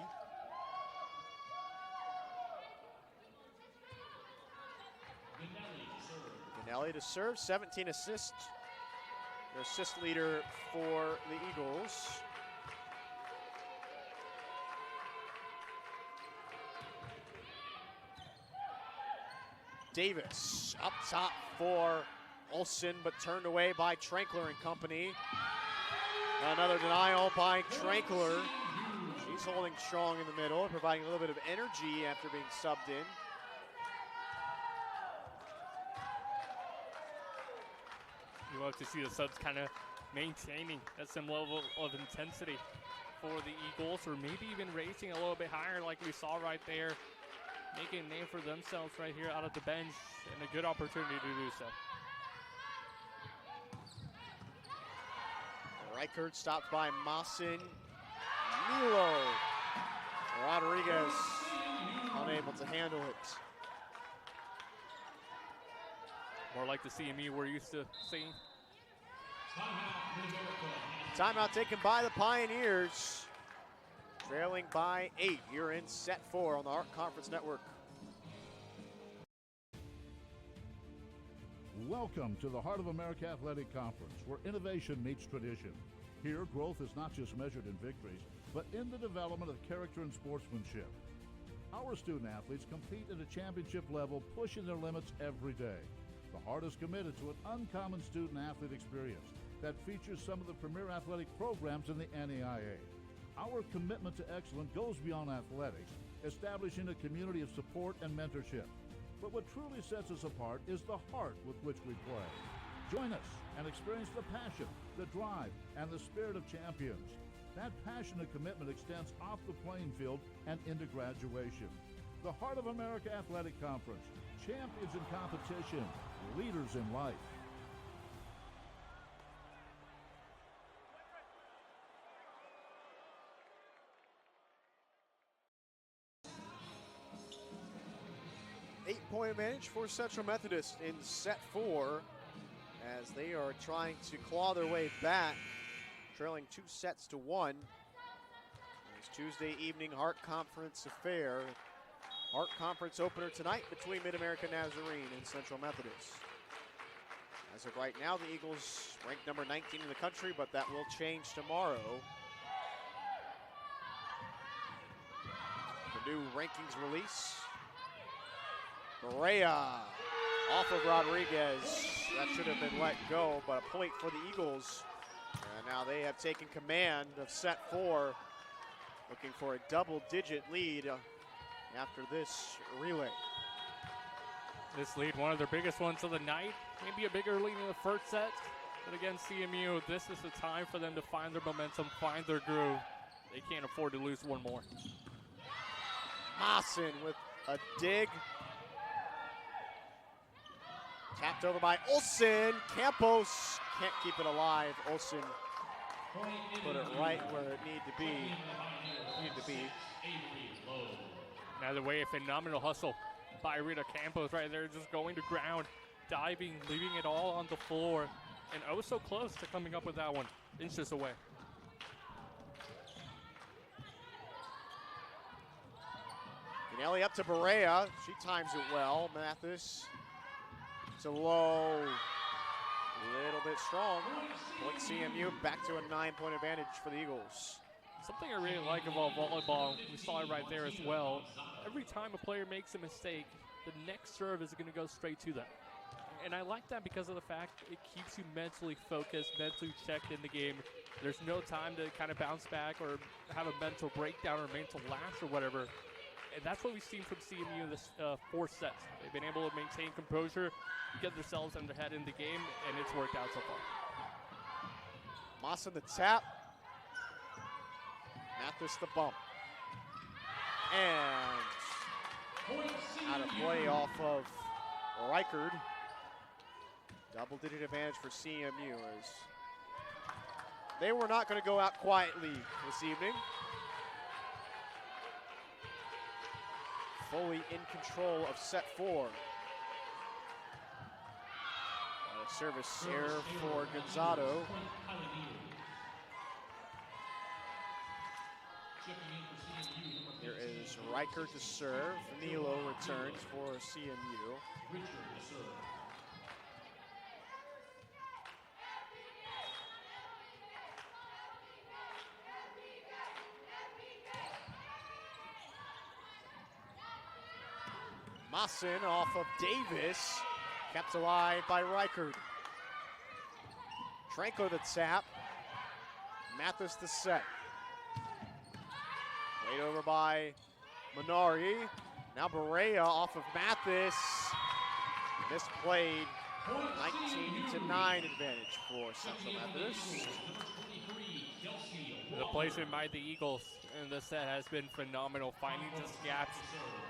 Goodnelli to serve, 17 assists. Their assist leader for the Eagles. Davis up top for Olsen, but turned away by Trankler and company. Another denial by Trankler. She's holding strong in the middle and providing a little bit of energy after being subbed in. You love to see the subs kind of maintaining that same level of intensity for the Eagles, or maybe even raising a little bit higher like we saw right there, making a name for themselves right here out of the bench, and a good opportunity to do so. Reichard stopped by Maassen. Milo. Rodriguez unable to handle it. More like the CMU we're used to seeing. Timeout taken by the Pioneers. Trailing by 8 here in set 4 on the Art Conference Network. Welcome to the Heart of America Athletic Conference, where innovation meets tradition. Here, growth is not just measured in victories, but in the development of character and sportsmanship. Our student athletes compete at a championship level, pushing their limits every day. The Heart is committed to an uncommon student athlete experience that features some of the premier athletic programs in the NAIA. Our commitment to excellence goes beyond athletics, establishing a community of support and mentorship. But what truly sets us apart is the heart with which we play. Join us and experience the passion, the drive, and the spirit of champions. That passion and commitment extends off the playing field and into graduation. The Heart of America Athletic Conference, champions in competition, leaders in life. Eight-point advantage for Central Methodist in set 4 as they are trying to claw their way back, trailing 2-1. This Tuesday evening Hart Conference affair. Hart Conference opener tonight between MidAmerica Nazarene and Central Methodist. As of right now, the Eagles ranked number 19 in the country, but that will change tomorrow. The new rankings release. Berea off of Rodriguez. That should have been let go, but a point for the Eagles. And now they have taken command of set 4, looking for a double-digit lead after this relay. This lead, one of their biggest ones of the night. Maybe a bigger lead in the first set. But against CMU, this is the time for them to find their momentum, find their groove. They can't afford to lose one more. Maassen with a dig. Tapped over by Olsen. Campos can't keep it alive. Olsen put it right where it needed to be. Now the way, a phenomenal hustle by Rita Campos right there, just going to ground, diving, leaving it all on the floor, and oh so close to coming up with that one, inches away. Pinelli up to Berea. She times it well. Mathis to low. A little bit strong. Point CMU back to a 9-point advantage for the Eagles. Something I really like about volleyball, we saw it right there as well. Every time a player makes a mistake, the next serve is going to go straight to them. And I like that because of the fact it keeps you mentally focused, mentally checked in the game. There's no time to kind of bounce back or have a mental breakdown or mental lapse or whatever. And that's what we've seen from CMU in this 4 sets. They've been able to maintain composure, get themselves in their head in the game, and it's worked out so far. Maassen the tap. Mathis the bump. And out of play off of Reichard. Double-digit advantage for CMU as they were not going to go out quietly this evening. Fully in control of set 4. A service error for Gonzalo. Here is Riker to serve. Nilo returns for CMU. Maassen off of Davis, kept alive by Reichard. Tranko the tap, Mathis the set. Played over by Minari. Now Berea off of Mathis. Misplayed. 19-9 advantage for Central Methodist. The placement by the Eagles in the set has been phenomenal, finding just gaps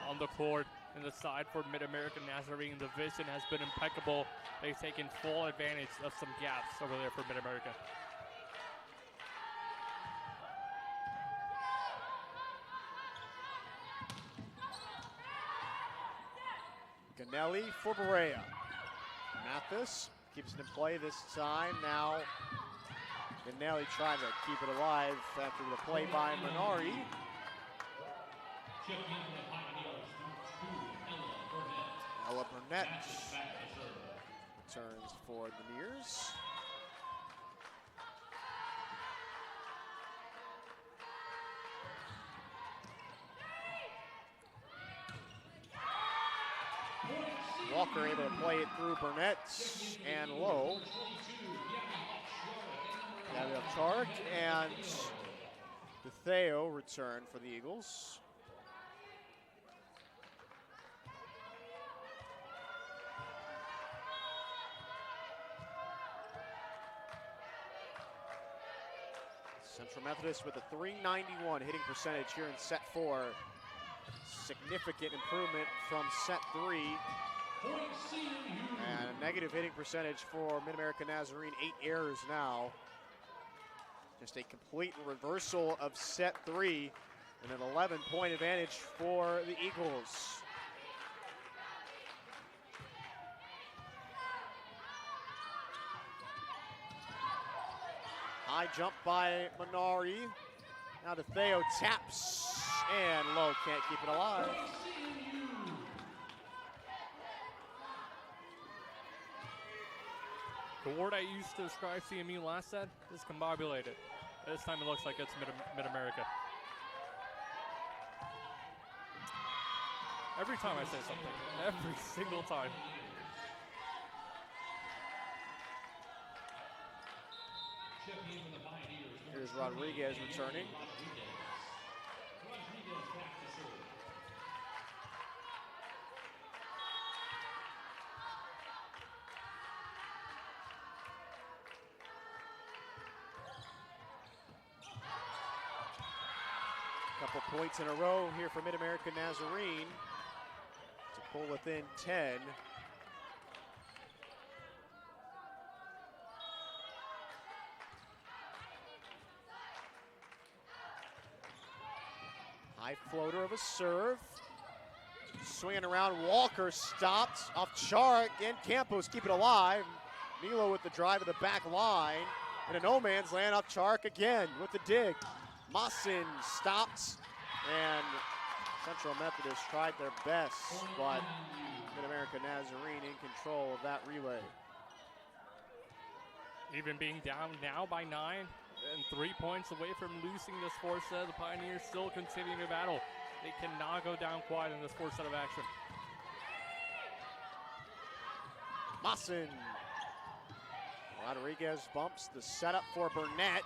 on the court. And the side for MidAmerica Nazarene, the vision has been impeccable. They've taken full advantage of some gaps over there for MidAmerica. Ganelli for Berea. Mathis keeps it in play this time. Now Ganelli trying to keep it alive after the play by Minari. Ella Burnett returns for the Nears. Walker able to play it through Burnett and low. Tarek and DeTheo return for the Eagles. Central Methodist with a .391 hitting percentage here in set 4. Significant improvement from set 3. And a negative hitting percentage for MidAmerica Nazarene, 8 errors now. Just a complete reversal of set 3 and an 11-point advantage for the Eagles. High jump by Minari. Now DeFeo taps and low, can't keep it alive. The word I used to describe CMU last set is combobulated. This time it looks like it's MidAmerica. Every time I say something, every single time. Here's Rodriguez returning. Couple points in a row here for MidAmerica Nazarene to pull within 10. High floater of a serve. Swinging around, Walker stopped off Charik, and Campos keep it alive. Milo with the drive of the back line. And a no man's land off Charik again with the dig. Mawson stopped, and Central Methodist tried their best, but MidAmerica Nazarene in control of that relay. Even being down now by 9 and 3 points away from losing this fourth set, the Pioneers still continuing to battle. They cannot go down quiet in this fourth set of action. Mawson. Rodriguez bumps the setup for Burnett.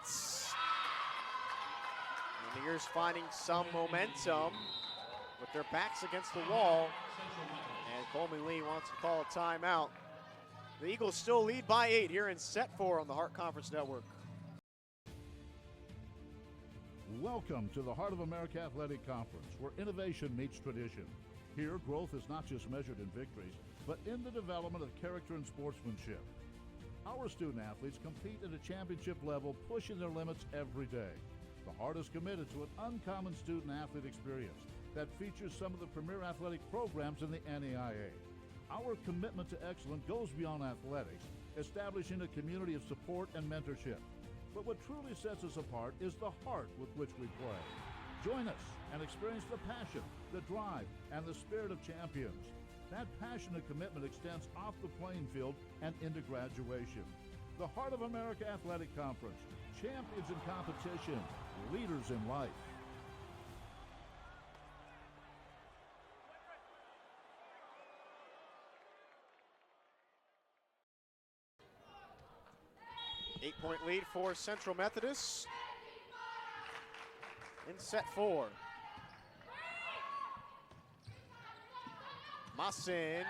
And the Eagles finding some momentum with their backs against the wall. And Coleman Lee wants to call a timeout. The Eagles still lead by 8 here in set 4 on the Hart Conference Network. Welcome to the Heart of America Athletic Conference, where innovation meets tradition. Here, growth is not just measured in victories, but in the development of character and sportsmanship. Our student athletes compete at a championship level, pushing their limits every day. The Heart is committed to an uncommon student athlete experience that features some of the premier athletic programs in the NAIA. Our commitment to excellence goes beyond athletics, establishing a community of support and mentorship. But what truly sets us apart is the heart with which we play. Join us and experience the passion, the drive, and the spirit of champions. That passion and commitment extends off the playing field and into graduation. The Heart of America Athletic Conference, champions in competition, leaders in life. Eight-point lead for Central Methodist in set 4. Mawson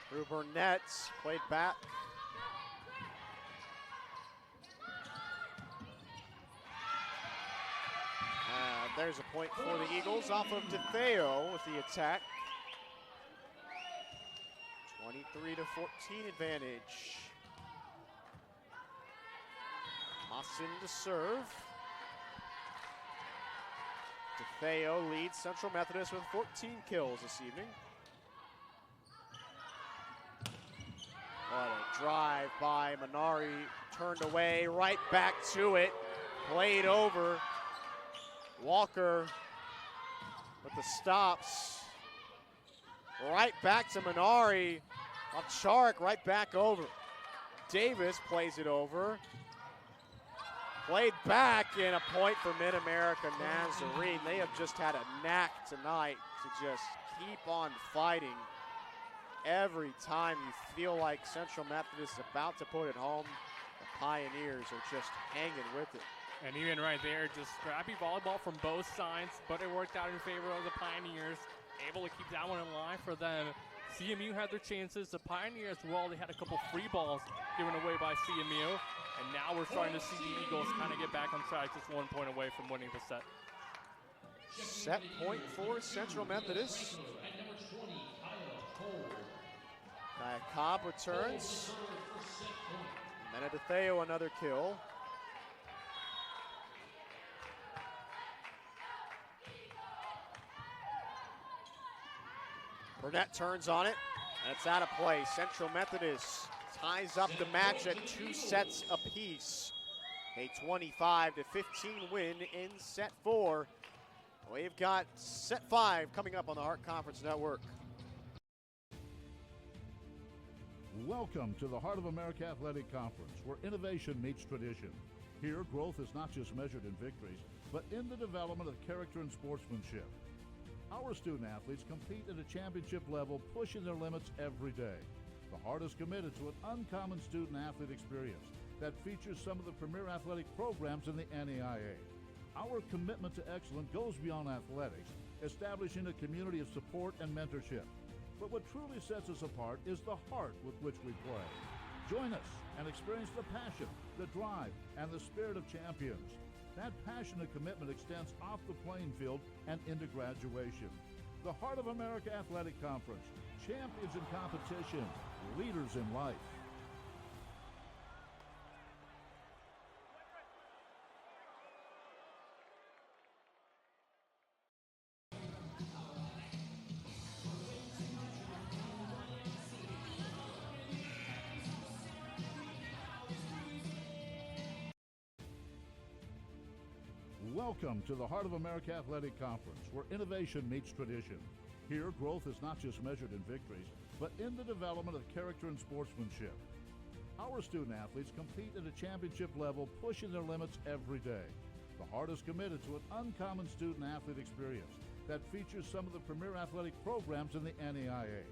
through Burnett, played back. There's a point for the Eagles off of DeFeo with the attack. 23-14 advantage. Mawson to serve. DeFeo leads Central Methodist with 14 kills this evening. What a drive by Minari, turned away, right back to it, played over. Walker with the stops. Right back to Minari. Off Charik, right back over. Davis plays it over. Played back, and a point for MidAmerica Nazarene. They have just had a knack tonight to just keep on fighting. Every time you feel like Central Methodist is about to put it home, the Pioneers are just hanging with it. And even right there, just scrappy volleyball from both sides, but it worked out in favor of the Pioneers. Able to keep that one in line for them. CMU had their chances. The Pioneers, well, they had a couple free balls given away by CMU. And And now we're starting to see the Eagles kind of get back on track, just 1 point away from winning the set. Set point for Central Methodist. Kaya Cobb returns. Menedetheo another kill. Burnett turns on it, and it's out of play. Central Methodist ties up the match at 2 sets apiece. A 25-15 win in set 4. We've got set 5 coming up on the Hart Conference Network. Welcome to the Heart of America Athletic Conference, where innovation meets tradition. Here, growth is not just measured in victories, but in the development of character and sportsmanship. Our student athletes compete at a championship level, pushing their limits every day. The Heart is committed to an uncommon student athlete experience that features some of the premier athletic programs in the NAIA. Our commitment to excellence goes beyond athletics, establishing a community of support and mentorship. But what truly sets us apart is the heart with which we play. Join us and experience the passion, the drive, and the spirit of champions. That passion and commitment extends off the playing field and into graduation. The Heart of America Athletic Conference, champions in competition, leaders in life. Welcome to the Heart of America Athletic Conference, where innovation meets tradition. Here, growth is not just measured in victories, but in the development of character and sportsmanship. Our student athletes compete at a championship level, pushing their limits every day. The Heart is committed to an uncommon student athlete experience that features some of the premier athletic programs in the NAIA.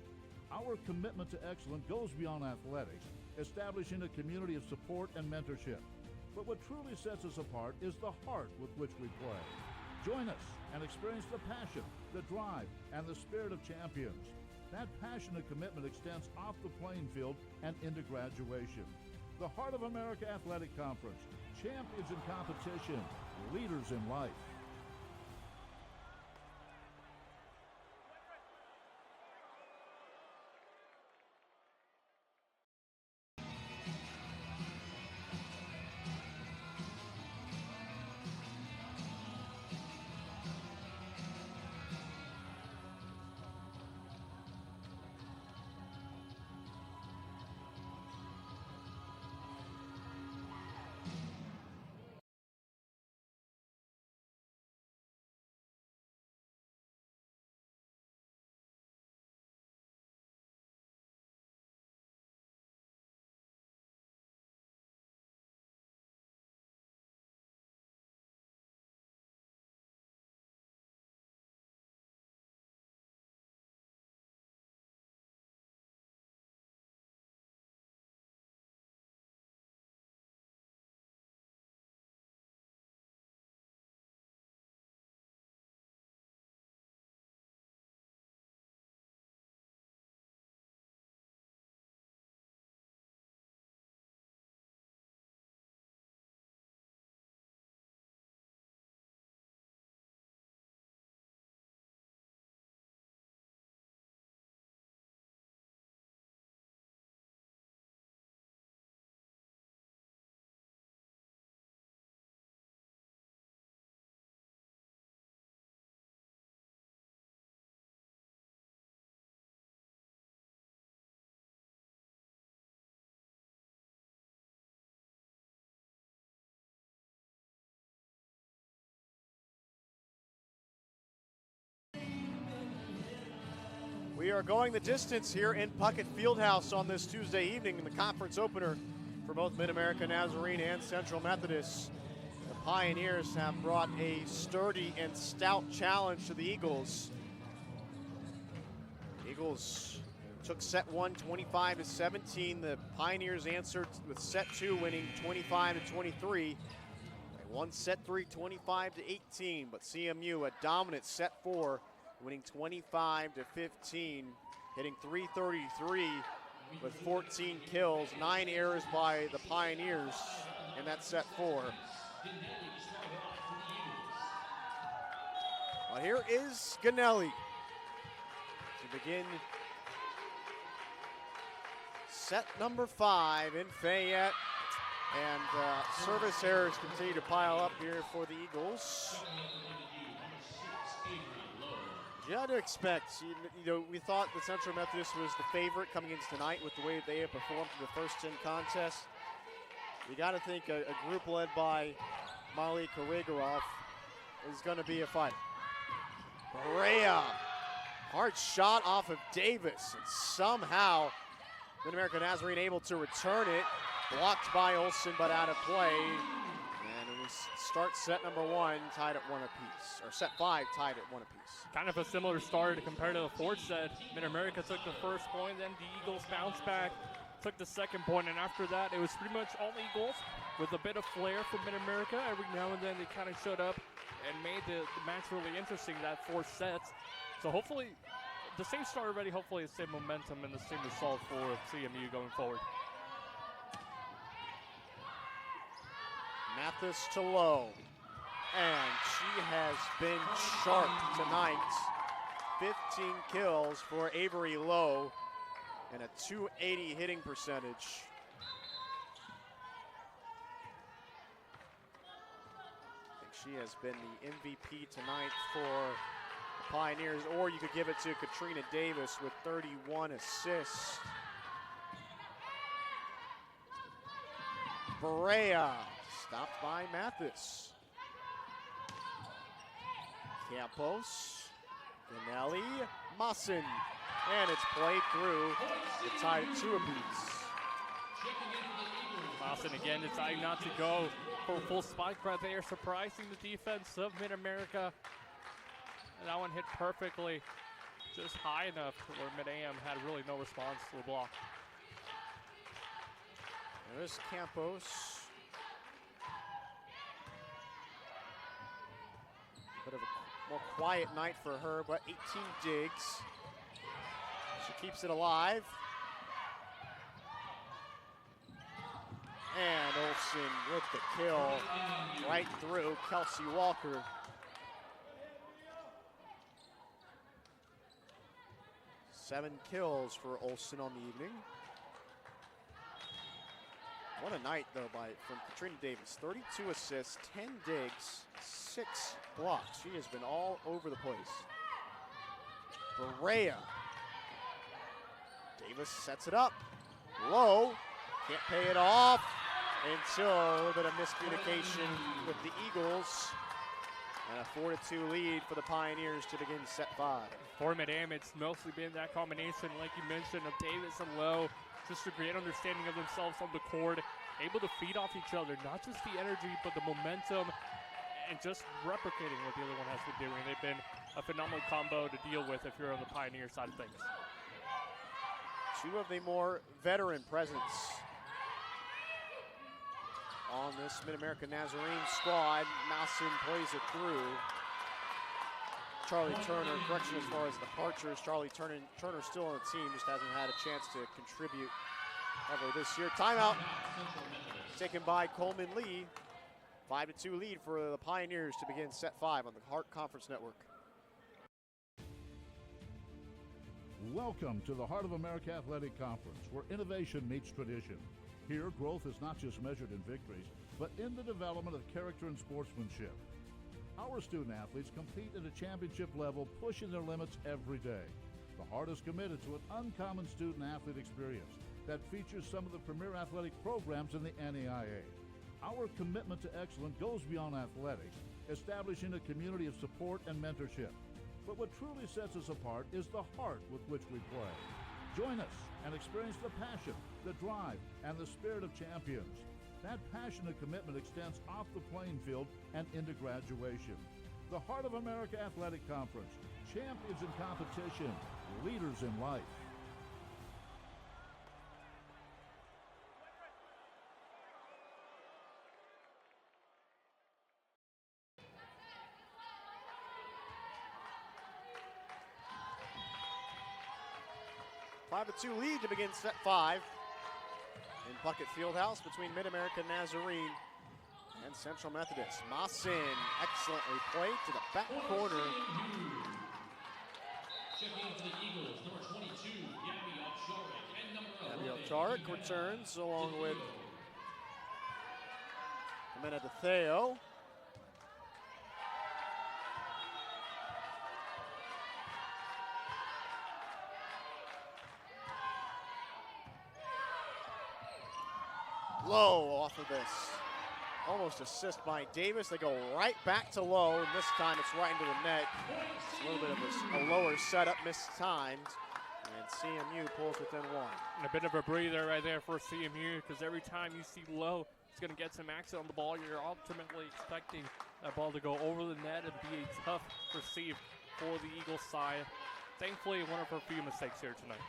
Our commitment to excellence goes beyond athletics, establishing a community of support and mentorship. But what truly sets us apart is the heart with which we play. Join us and experience the passion, the drive, and the spirit of champions. That passion and commitment extends off the playing field and into graduation. The Heart of America Athletic Conference, champions in competition, leaders in life. We are going the distance here in Puckett Fieldhouse on this Tuesday evening in the conference opener for both MidAmerica Nazarene and Central Methodist. The Pioneers have brought a sturdy and stout challenge to the Eagles. Eagles took set 1 25-17. The Pioneers answered with set 2 winning 25-23. They won set 3 25-18, but CMU a dominant set 4 winning 25-15, hitting .333 with 14 kills, 9 errors by the Pioneers. in that set 4. Well, here is Ganelli to begin set number 5 in Fayette. And service errors continue to pile up here for the Eagles. You had to expect, we thought that Central Methodist was the favorite coming into tonight with the way that they have performed in the first 10 contests. You got to think a group led by Molly Korigorov is going to be a fight. Berea, hard shot off of Davis, and somehow MidAmerica Nazarene able to return it. Blocked by Olsen, but out of play. And we start set number 1 tied at 1 apiece, or set 5 tied at 1 apiece. Kind of a similar start compared to the fourth set. MidAmerica took the first point, then the Eagles bounced back, took the second point, and after that, it was pretty much all Eagles with a bit of flair from MidAmerica. Every now and then, they kind of showed up and made the match really interesting, that fourth set. So hopefully, the same start already, hopefully the same momentum and the same result for CMU going forward. Mathis to Lowe, and she has been sharp tonight. 15 kills for Avery Lowe and a .280 hitting percentage. I think she has been the MVP tonight for the Pioneers, or you could give it to Katrina Davis with 31 assists. Berea stopped by Mathis. Campos, Ganelli, Mawson, and it's played through. It tied at 2 apiece. Mawson again deciding not to go for a full spike right there, surprising the defense of MidAmerica. And that one hit perfectly, just high enough where Mid-Am had really no response to the block. There's Campos. Bit of a more quiet night for her, but 18 digs. She keeps it alive. And Olsen with the kill right through Kelsey Walker. Seven kills for Olsen on the evening. What a night, though, from Katrina Davis. 32 assists, 10 digs, 6 blocks. She has been all over the place. Berea. Davis sets it up. Low. Can't pay it off until a little bit of miscommunication with the Eagles. And a 4-2 lead for the Pioneers to begin set 5. For Mid-Am, it's mostly been that combination, like you mentioned, of Davis and Lowe. Just a great understanding of themselves on the court, able to feed off each other, not just the energy, but the momentum, and just replicating what the other one has been doing. They've been a phenomenal combo to deal with if you're on the Pioneer side of things. Two of the more veteran presence on this MidAmerica Nazarene squad. Mawson plays it through. Charlie Turner, correction as far as departures. Charlie Turner still on the team, just hasn't had a chance to contribute ever this year. Timeout taken by Coleman Lee. 5-2 lead for the Pioneers to begin set 5 on the Hart Conference Network. Welcome to the Heart of America Athletic Conference, where innovation meets tradition. Here, growth is not just measured in victories, but in the development of character and sportsmanship. Our student athletes compete at a championship level, pushing their limits every day. The Heart is committed to an uncommon student athlete experience that features some of the premier athletic programs in the NAIA. Our commitment to excellence goes beyond athletics, establishing a community of support and mentorship. But what truly sets us apart is the heart with which we play. Join us and experience the passion, the drive, and the spirit of champions. That passion and commitment extends off the playing field and into graduation. The Heart of America Athletic Conference, champions in competition, leaders in life. A 5-2 lead to begin set 5 in Puckett Fieldhouse between MidAmerica and Nazarene. And Central Methodist. Mawson excellently played to the back corner. Checking in for the Eagles, number 22, Gabby Ovcharek, and number 11. Ovcharek returns along with Jimena DeTheo. Low off of this. Almost assist by Davis. They go right back to Low, and this time it's right into the net. It's a little bit of a lower setup, mistimed, and CMU pulls within one. And a bit of a breather right there for CMU, because every time you see Low, it's going to get some action on the ball. You're ultimately expecting that ball to go over the net and be a tough receive for the Eagles side. Thankfully, one of her few mistakes here tonight.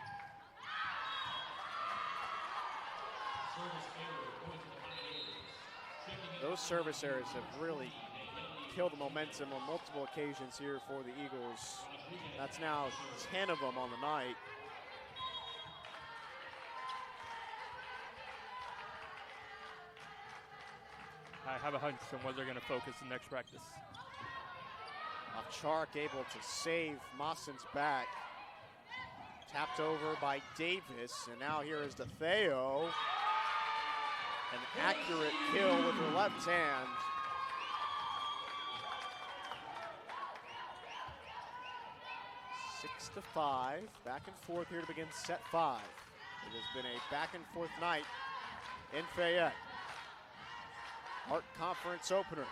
Those service errors have really killed the momentum on multiple occasions here for the Eagles. That's now 10 of them on the night. I have a hunch on where they're going to focus in next practice. Ovcharek able to save Mawson's back. Tapped over by Davis, and now here is DeTheo. An accurate kill with her left hand. Six to 5, back and forth here to begin set 5. It has been a back and forth night in Fayette. Hart Conference opener.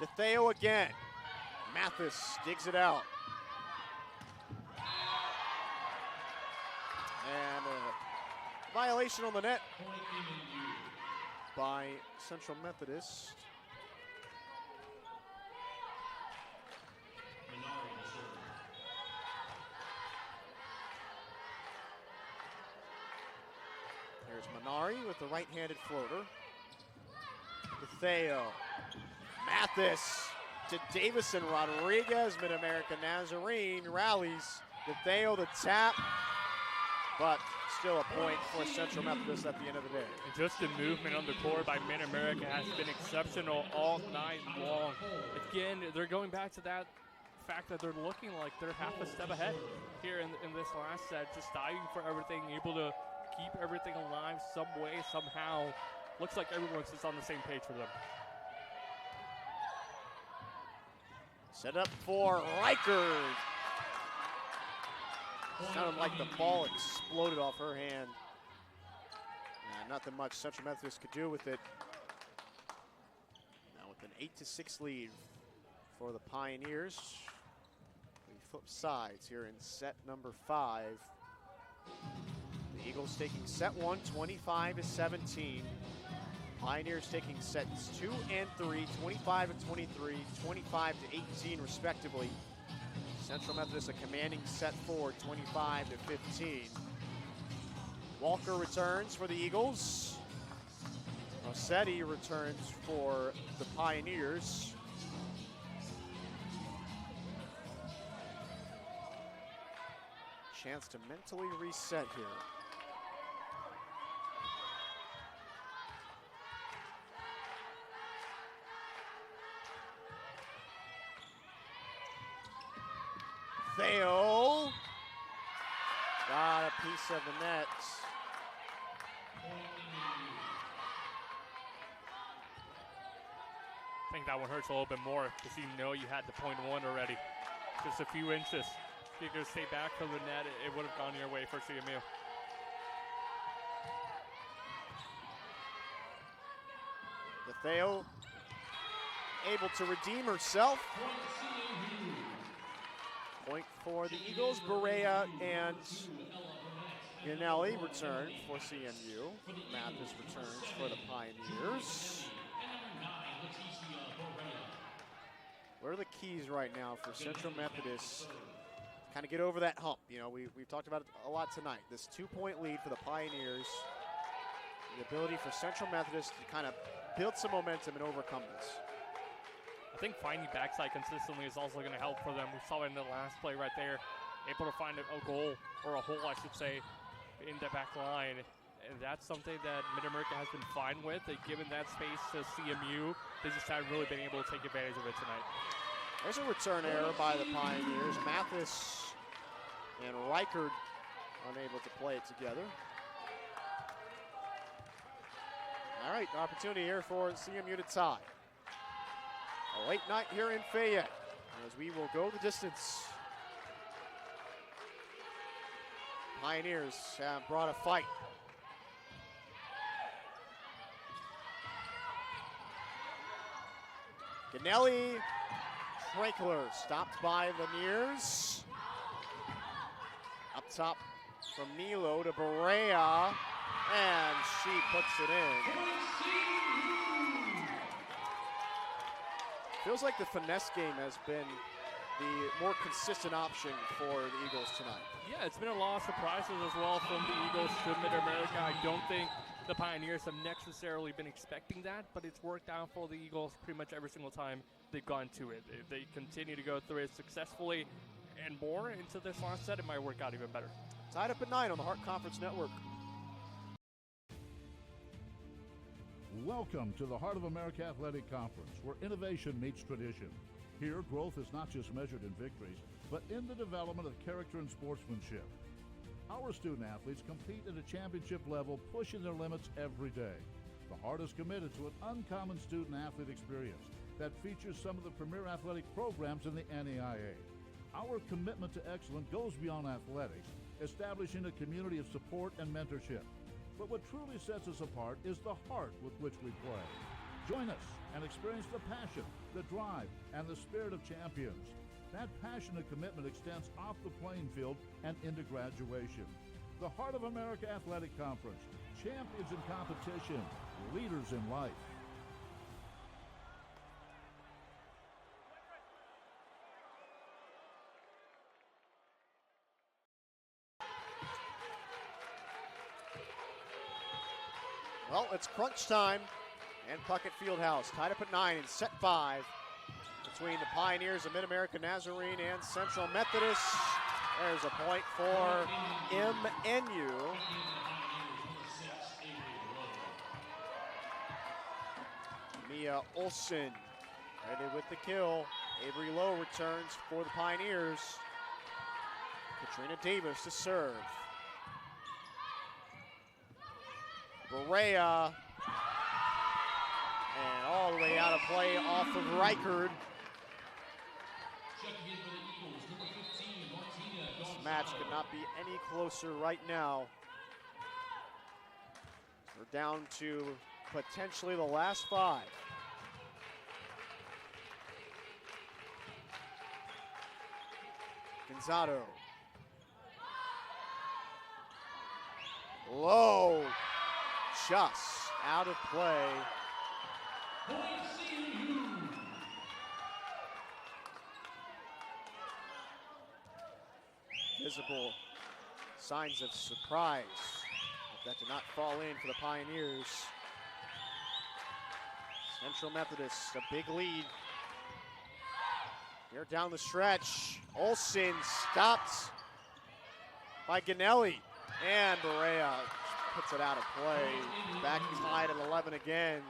DeTheo again. Mathis digs it out. And a violation on the net by Central Methodist. Here's Minari with the right-handed floater. DeTheo. Mathis to Davison Rodriguez. MidAmerica Nazarene rallies. DeTheo the tap. But still a point for Central Methodist at the end of the day. And just the movement on the court by MidAmerica has been exceptional all night long. Again, they're going back to that fact that they're looking like they're half a step ahead here in this last set, just diving for everything, able to keep everything alive some way, somehow. Looks like everyone's just on the same page for them. Set up for Reichert. Sounded like the ball exploded off her hand. Nothing much Central Methodist could do with it. Now with an 8-6 lead for the Pioneers. We flip sides here in set number 5. The Eagles taking set 1, 25-17. Pioneers taking sets 2 and 3, 25-23, 25-18 respectively. Central Methodist a commanding set 4, 25-15. Walker returns for the Eagles. Rossetti returns for the Pioneers. Chance to mentally reset here. Theo got a piece of the net. I think that one hurts a little bit more because you know you had the point one already. Just a few inches. If you could stay back from the net, it would have gone your way for CMU. DeTheo able to redeem herself. Point for the Eagles. Berea and Yanelli return for CMU. Mathis returns for the Pioneers. What are the keys right now for Central Methodist? Kind of get over that hump. You know, we've talked about it a lot tonight. This 2-point lead for the Pioneers. The ability for Central Methodist to kind of build some momentum and overcome this. I think finding backside consistently is also going to help for them. We saw it in the last play right there. able to find a goal, or a hole, I should say, in the back line. And that's something that MidAmerica has been fine with. They've given that space to CMU. They just haven't really been able to take advantage of it tonight. There's a return error by the Pioneers. Mathis and Reichard unable to play it together. All right, opportunity here for CMU to tie. A late night here in Fayette as we will go the distance. Pioneers have brought a fight. Ganelli, Trankler stopped by Laniers. Up top from Milo to Berea, and she puts it in. Feels like the finesse game has been the more consistent option for the Eagles tonight. Yeah, it's been a lot of surprises as well from the Eagles to MidAmerica. I don't think the Pioneers have necessarily been expecting that, but it's worked out for the Eagles pretty much every single time they've gone to it. If they continue to go through it successfully and more into this last set, it might work out even better. Tied up at 9 on the Hart Conference Network. Welcome to the Heart of America Athletic Conference, where innovation meets tradition. Here, growth is not just measured in victories, but in the development of character and sportsmanship. Our student athletes compete at a championship level, pushing their limits every day. The Heart is committed to an uncommon student athlete experience that features some of the premier athletic programs in the NAIA. Our commitment to excellence goes beyond athletics, establishing a community of support and mentorship. But what truly sets us apart is the heart with which we play. Join us and experience the passion, the drive, and the spirit of champions. That passion and commitment extends off the playing field and into graduation. The Heart of America Athletic Conference, champions in competition, leaders in life. Well, it's crunch time, and Puckett Fieldhouse tied up at 9 in set 5 between the Pioneers of MidAmerica Nazarene and Central Methodist. There's a point for MNU. Mia Olsen headed with the kill. Avery Lowe returns for the Pioneers. Katrina Davis to serve. Berea, and all the way out of play off of Reichard. This match could not be any closer right now. We're down to potentially the last 5. Gonzato. Low. Just out of play. Visible signs of surprise, but that did not fall in for the Pioneers. Central Methodist, a big lead. Here down the stretch. Olsen stopped by Ganelli, and Berea puts it out of play. Back tied at 11 again.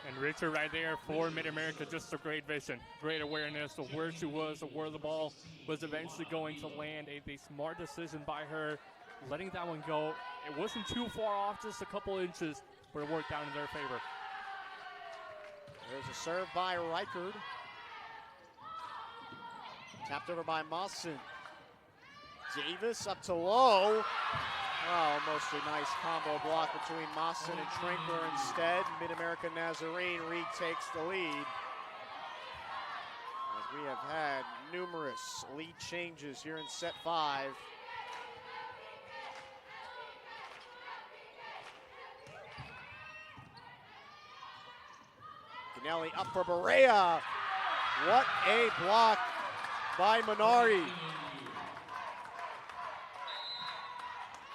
And Richard right there for MidAmerica, just a great vision, great awareness of where she was, of where the ball was eventually going to land. A smart decision by her, letting that one go. It wasn't too far off, just a couple inches, but it worked out in their favor. There's a serve by Reichard. Tapped over by Mawson. Davis up to Lowe. Oh, mostly nice combo block between Mawson and Trinkler instead. MidAmerica Nazarene retakes the lead. As we have had numerous lead changes here in set 5. Ganelli up for Berea. What a block by Minari.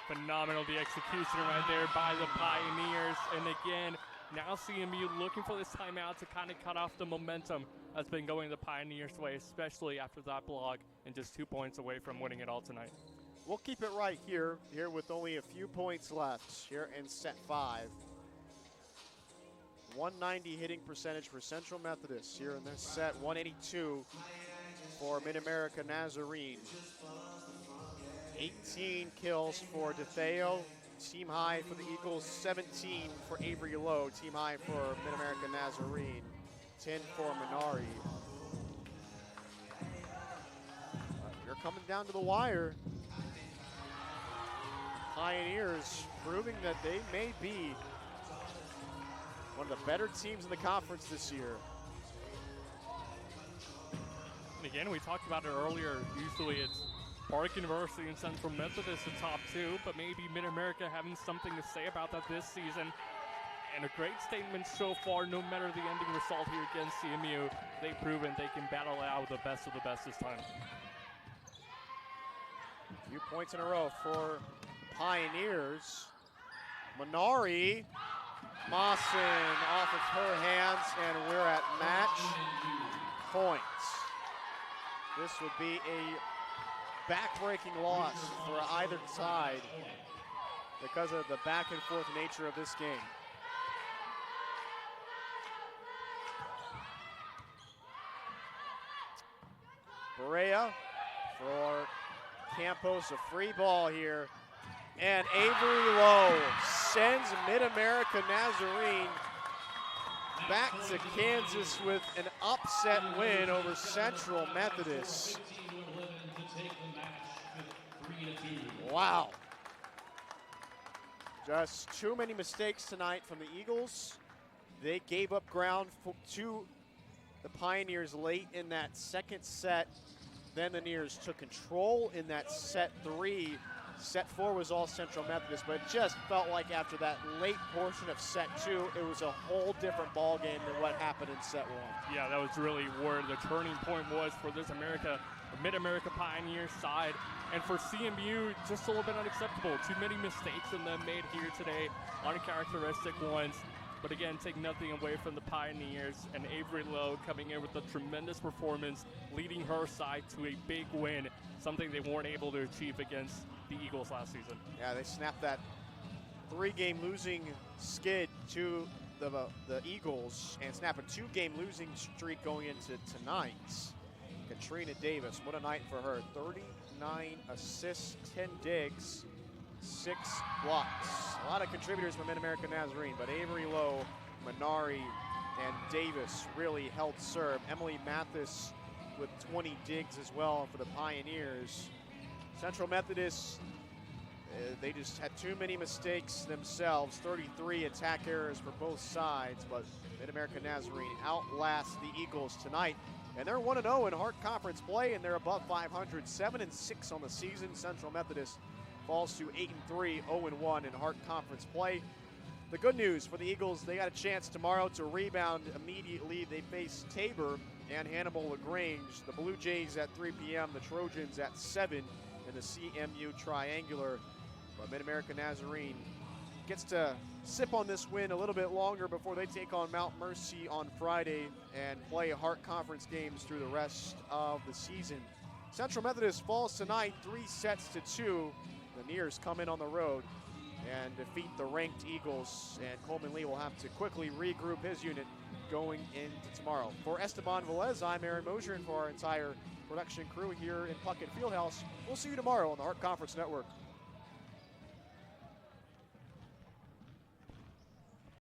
Phenomenal, the execution right there by the Pioneers. And again, Now CMU looking for this timeout to kind of cut off the momentum that's been going the Pioneers' way, especially after that block, and just 2 points away from winning it all tonight. We'll keep it right here with only a few points left here in set 5. 190 hitting percentage for Central Methodist here in this set, 182 for MidAmerica Nazarene. 18 kills for DeFeo, team high for the Eagles, 17 for Avery Lowe, team high for MidAmerica Nazarene, 10 for Minari. You're coming down to the wire. Pioneers proving that they may be one of the better teams in the conference this year. And again, we talked about it earlier. Usually it's Park University and Central Methodist the top two, but maybe MidAmerica having something to say about that this season. And a great statement so far, no matter the ending result here against CMU, they've proven they can battle it out with the best of the best this time. A few points in a row for Pioneers. Minari, Mawson off of her hands, and we're at match point. This would be a back-breaking loss for either side because of the back-and-forth nature of this game. Berea for Campos, a free ball here. And Avery Lowe sends MidAmerica Nazarene back to Kansas with an upset win over Central Methodist. Wow. Just too many mistakes tonight from the Eagles. They gave up ground to the Pioneers late in that second set. Then the Neers took control in that set 3. Set 4 was all Central Methodist, but it just felt like after that late portion of set 2, it was a whole different ball game than what happened in set 1. Yeah, that was really where the turning point was for this MidAmerica Pioneers side. And for CMU, just a little bit unacceptable. Too many mistakes in them made here today, uncharacteristic ones. But again, take nothing away from the Pioneers, and Avery Lowe coming in with a tremendous performance, leading her side to a big win, something they weren't able to achieve against the Eagles last season. Yeah, they snapped that 3-game losing skid to the Eagles and snap a 2-game losing streak going into tonight. Katrina Davis, what a night for her. 39 assists, 10 digs, 6 blocks. A lot of contributors from MidAmerica Nazarene, but Avery Lowe, Minari, and Davis really held serve. Emily Mathis with 20 digs as well for the Pioneers. Central Methodist, they just had too many mistakes themselves. 33 attack errors for both sides, but MidAmerica Nazarene outlasts the Eagles tonight. And they're 1-0 in Hart Conference play, and they're above 500, 7-6 on the season. Central Methodist falls to 8-3, 0-1 in Hart Conference play. The good news for the Eagles, they got a chance tomorrow to rebound immediately. They face Tabor and Hannibal LaGrange. The Blue Jays at 3 p.m., the Trojans at 7 in the CMU Triangular. But MidAmerica Nazarene gets to sip on this win a little bit longer before they take on Mount Mercy on Friday and play Hart Conference games through the rest of the season. Central Methodist falls tonight 3-2. The Neers come in on the road and defeat the ranked Eagles, and Coleman Lee will have to quickly regroup his unit going into tomorrow. For Esteban Velez, I'm Aaron Mosier, and for our entire production crew here in Puckett Fieldhouse, we'll see you tomorrow on the Hart Conference Network.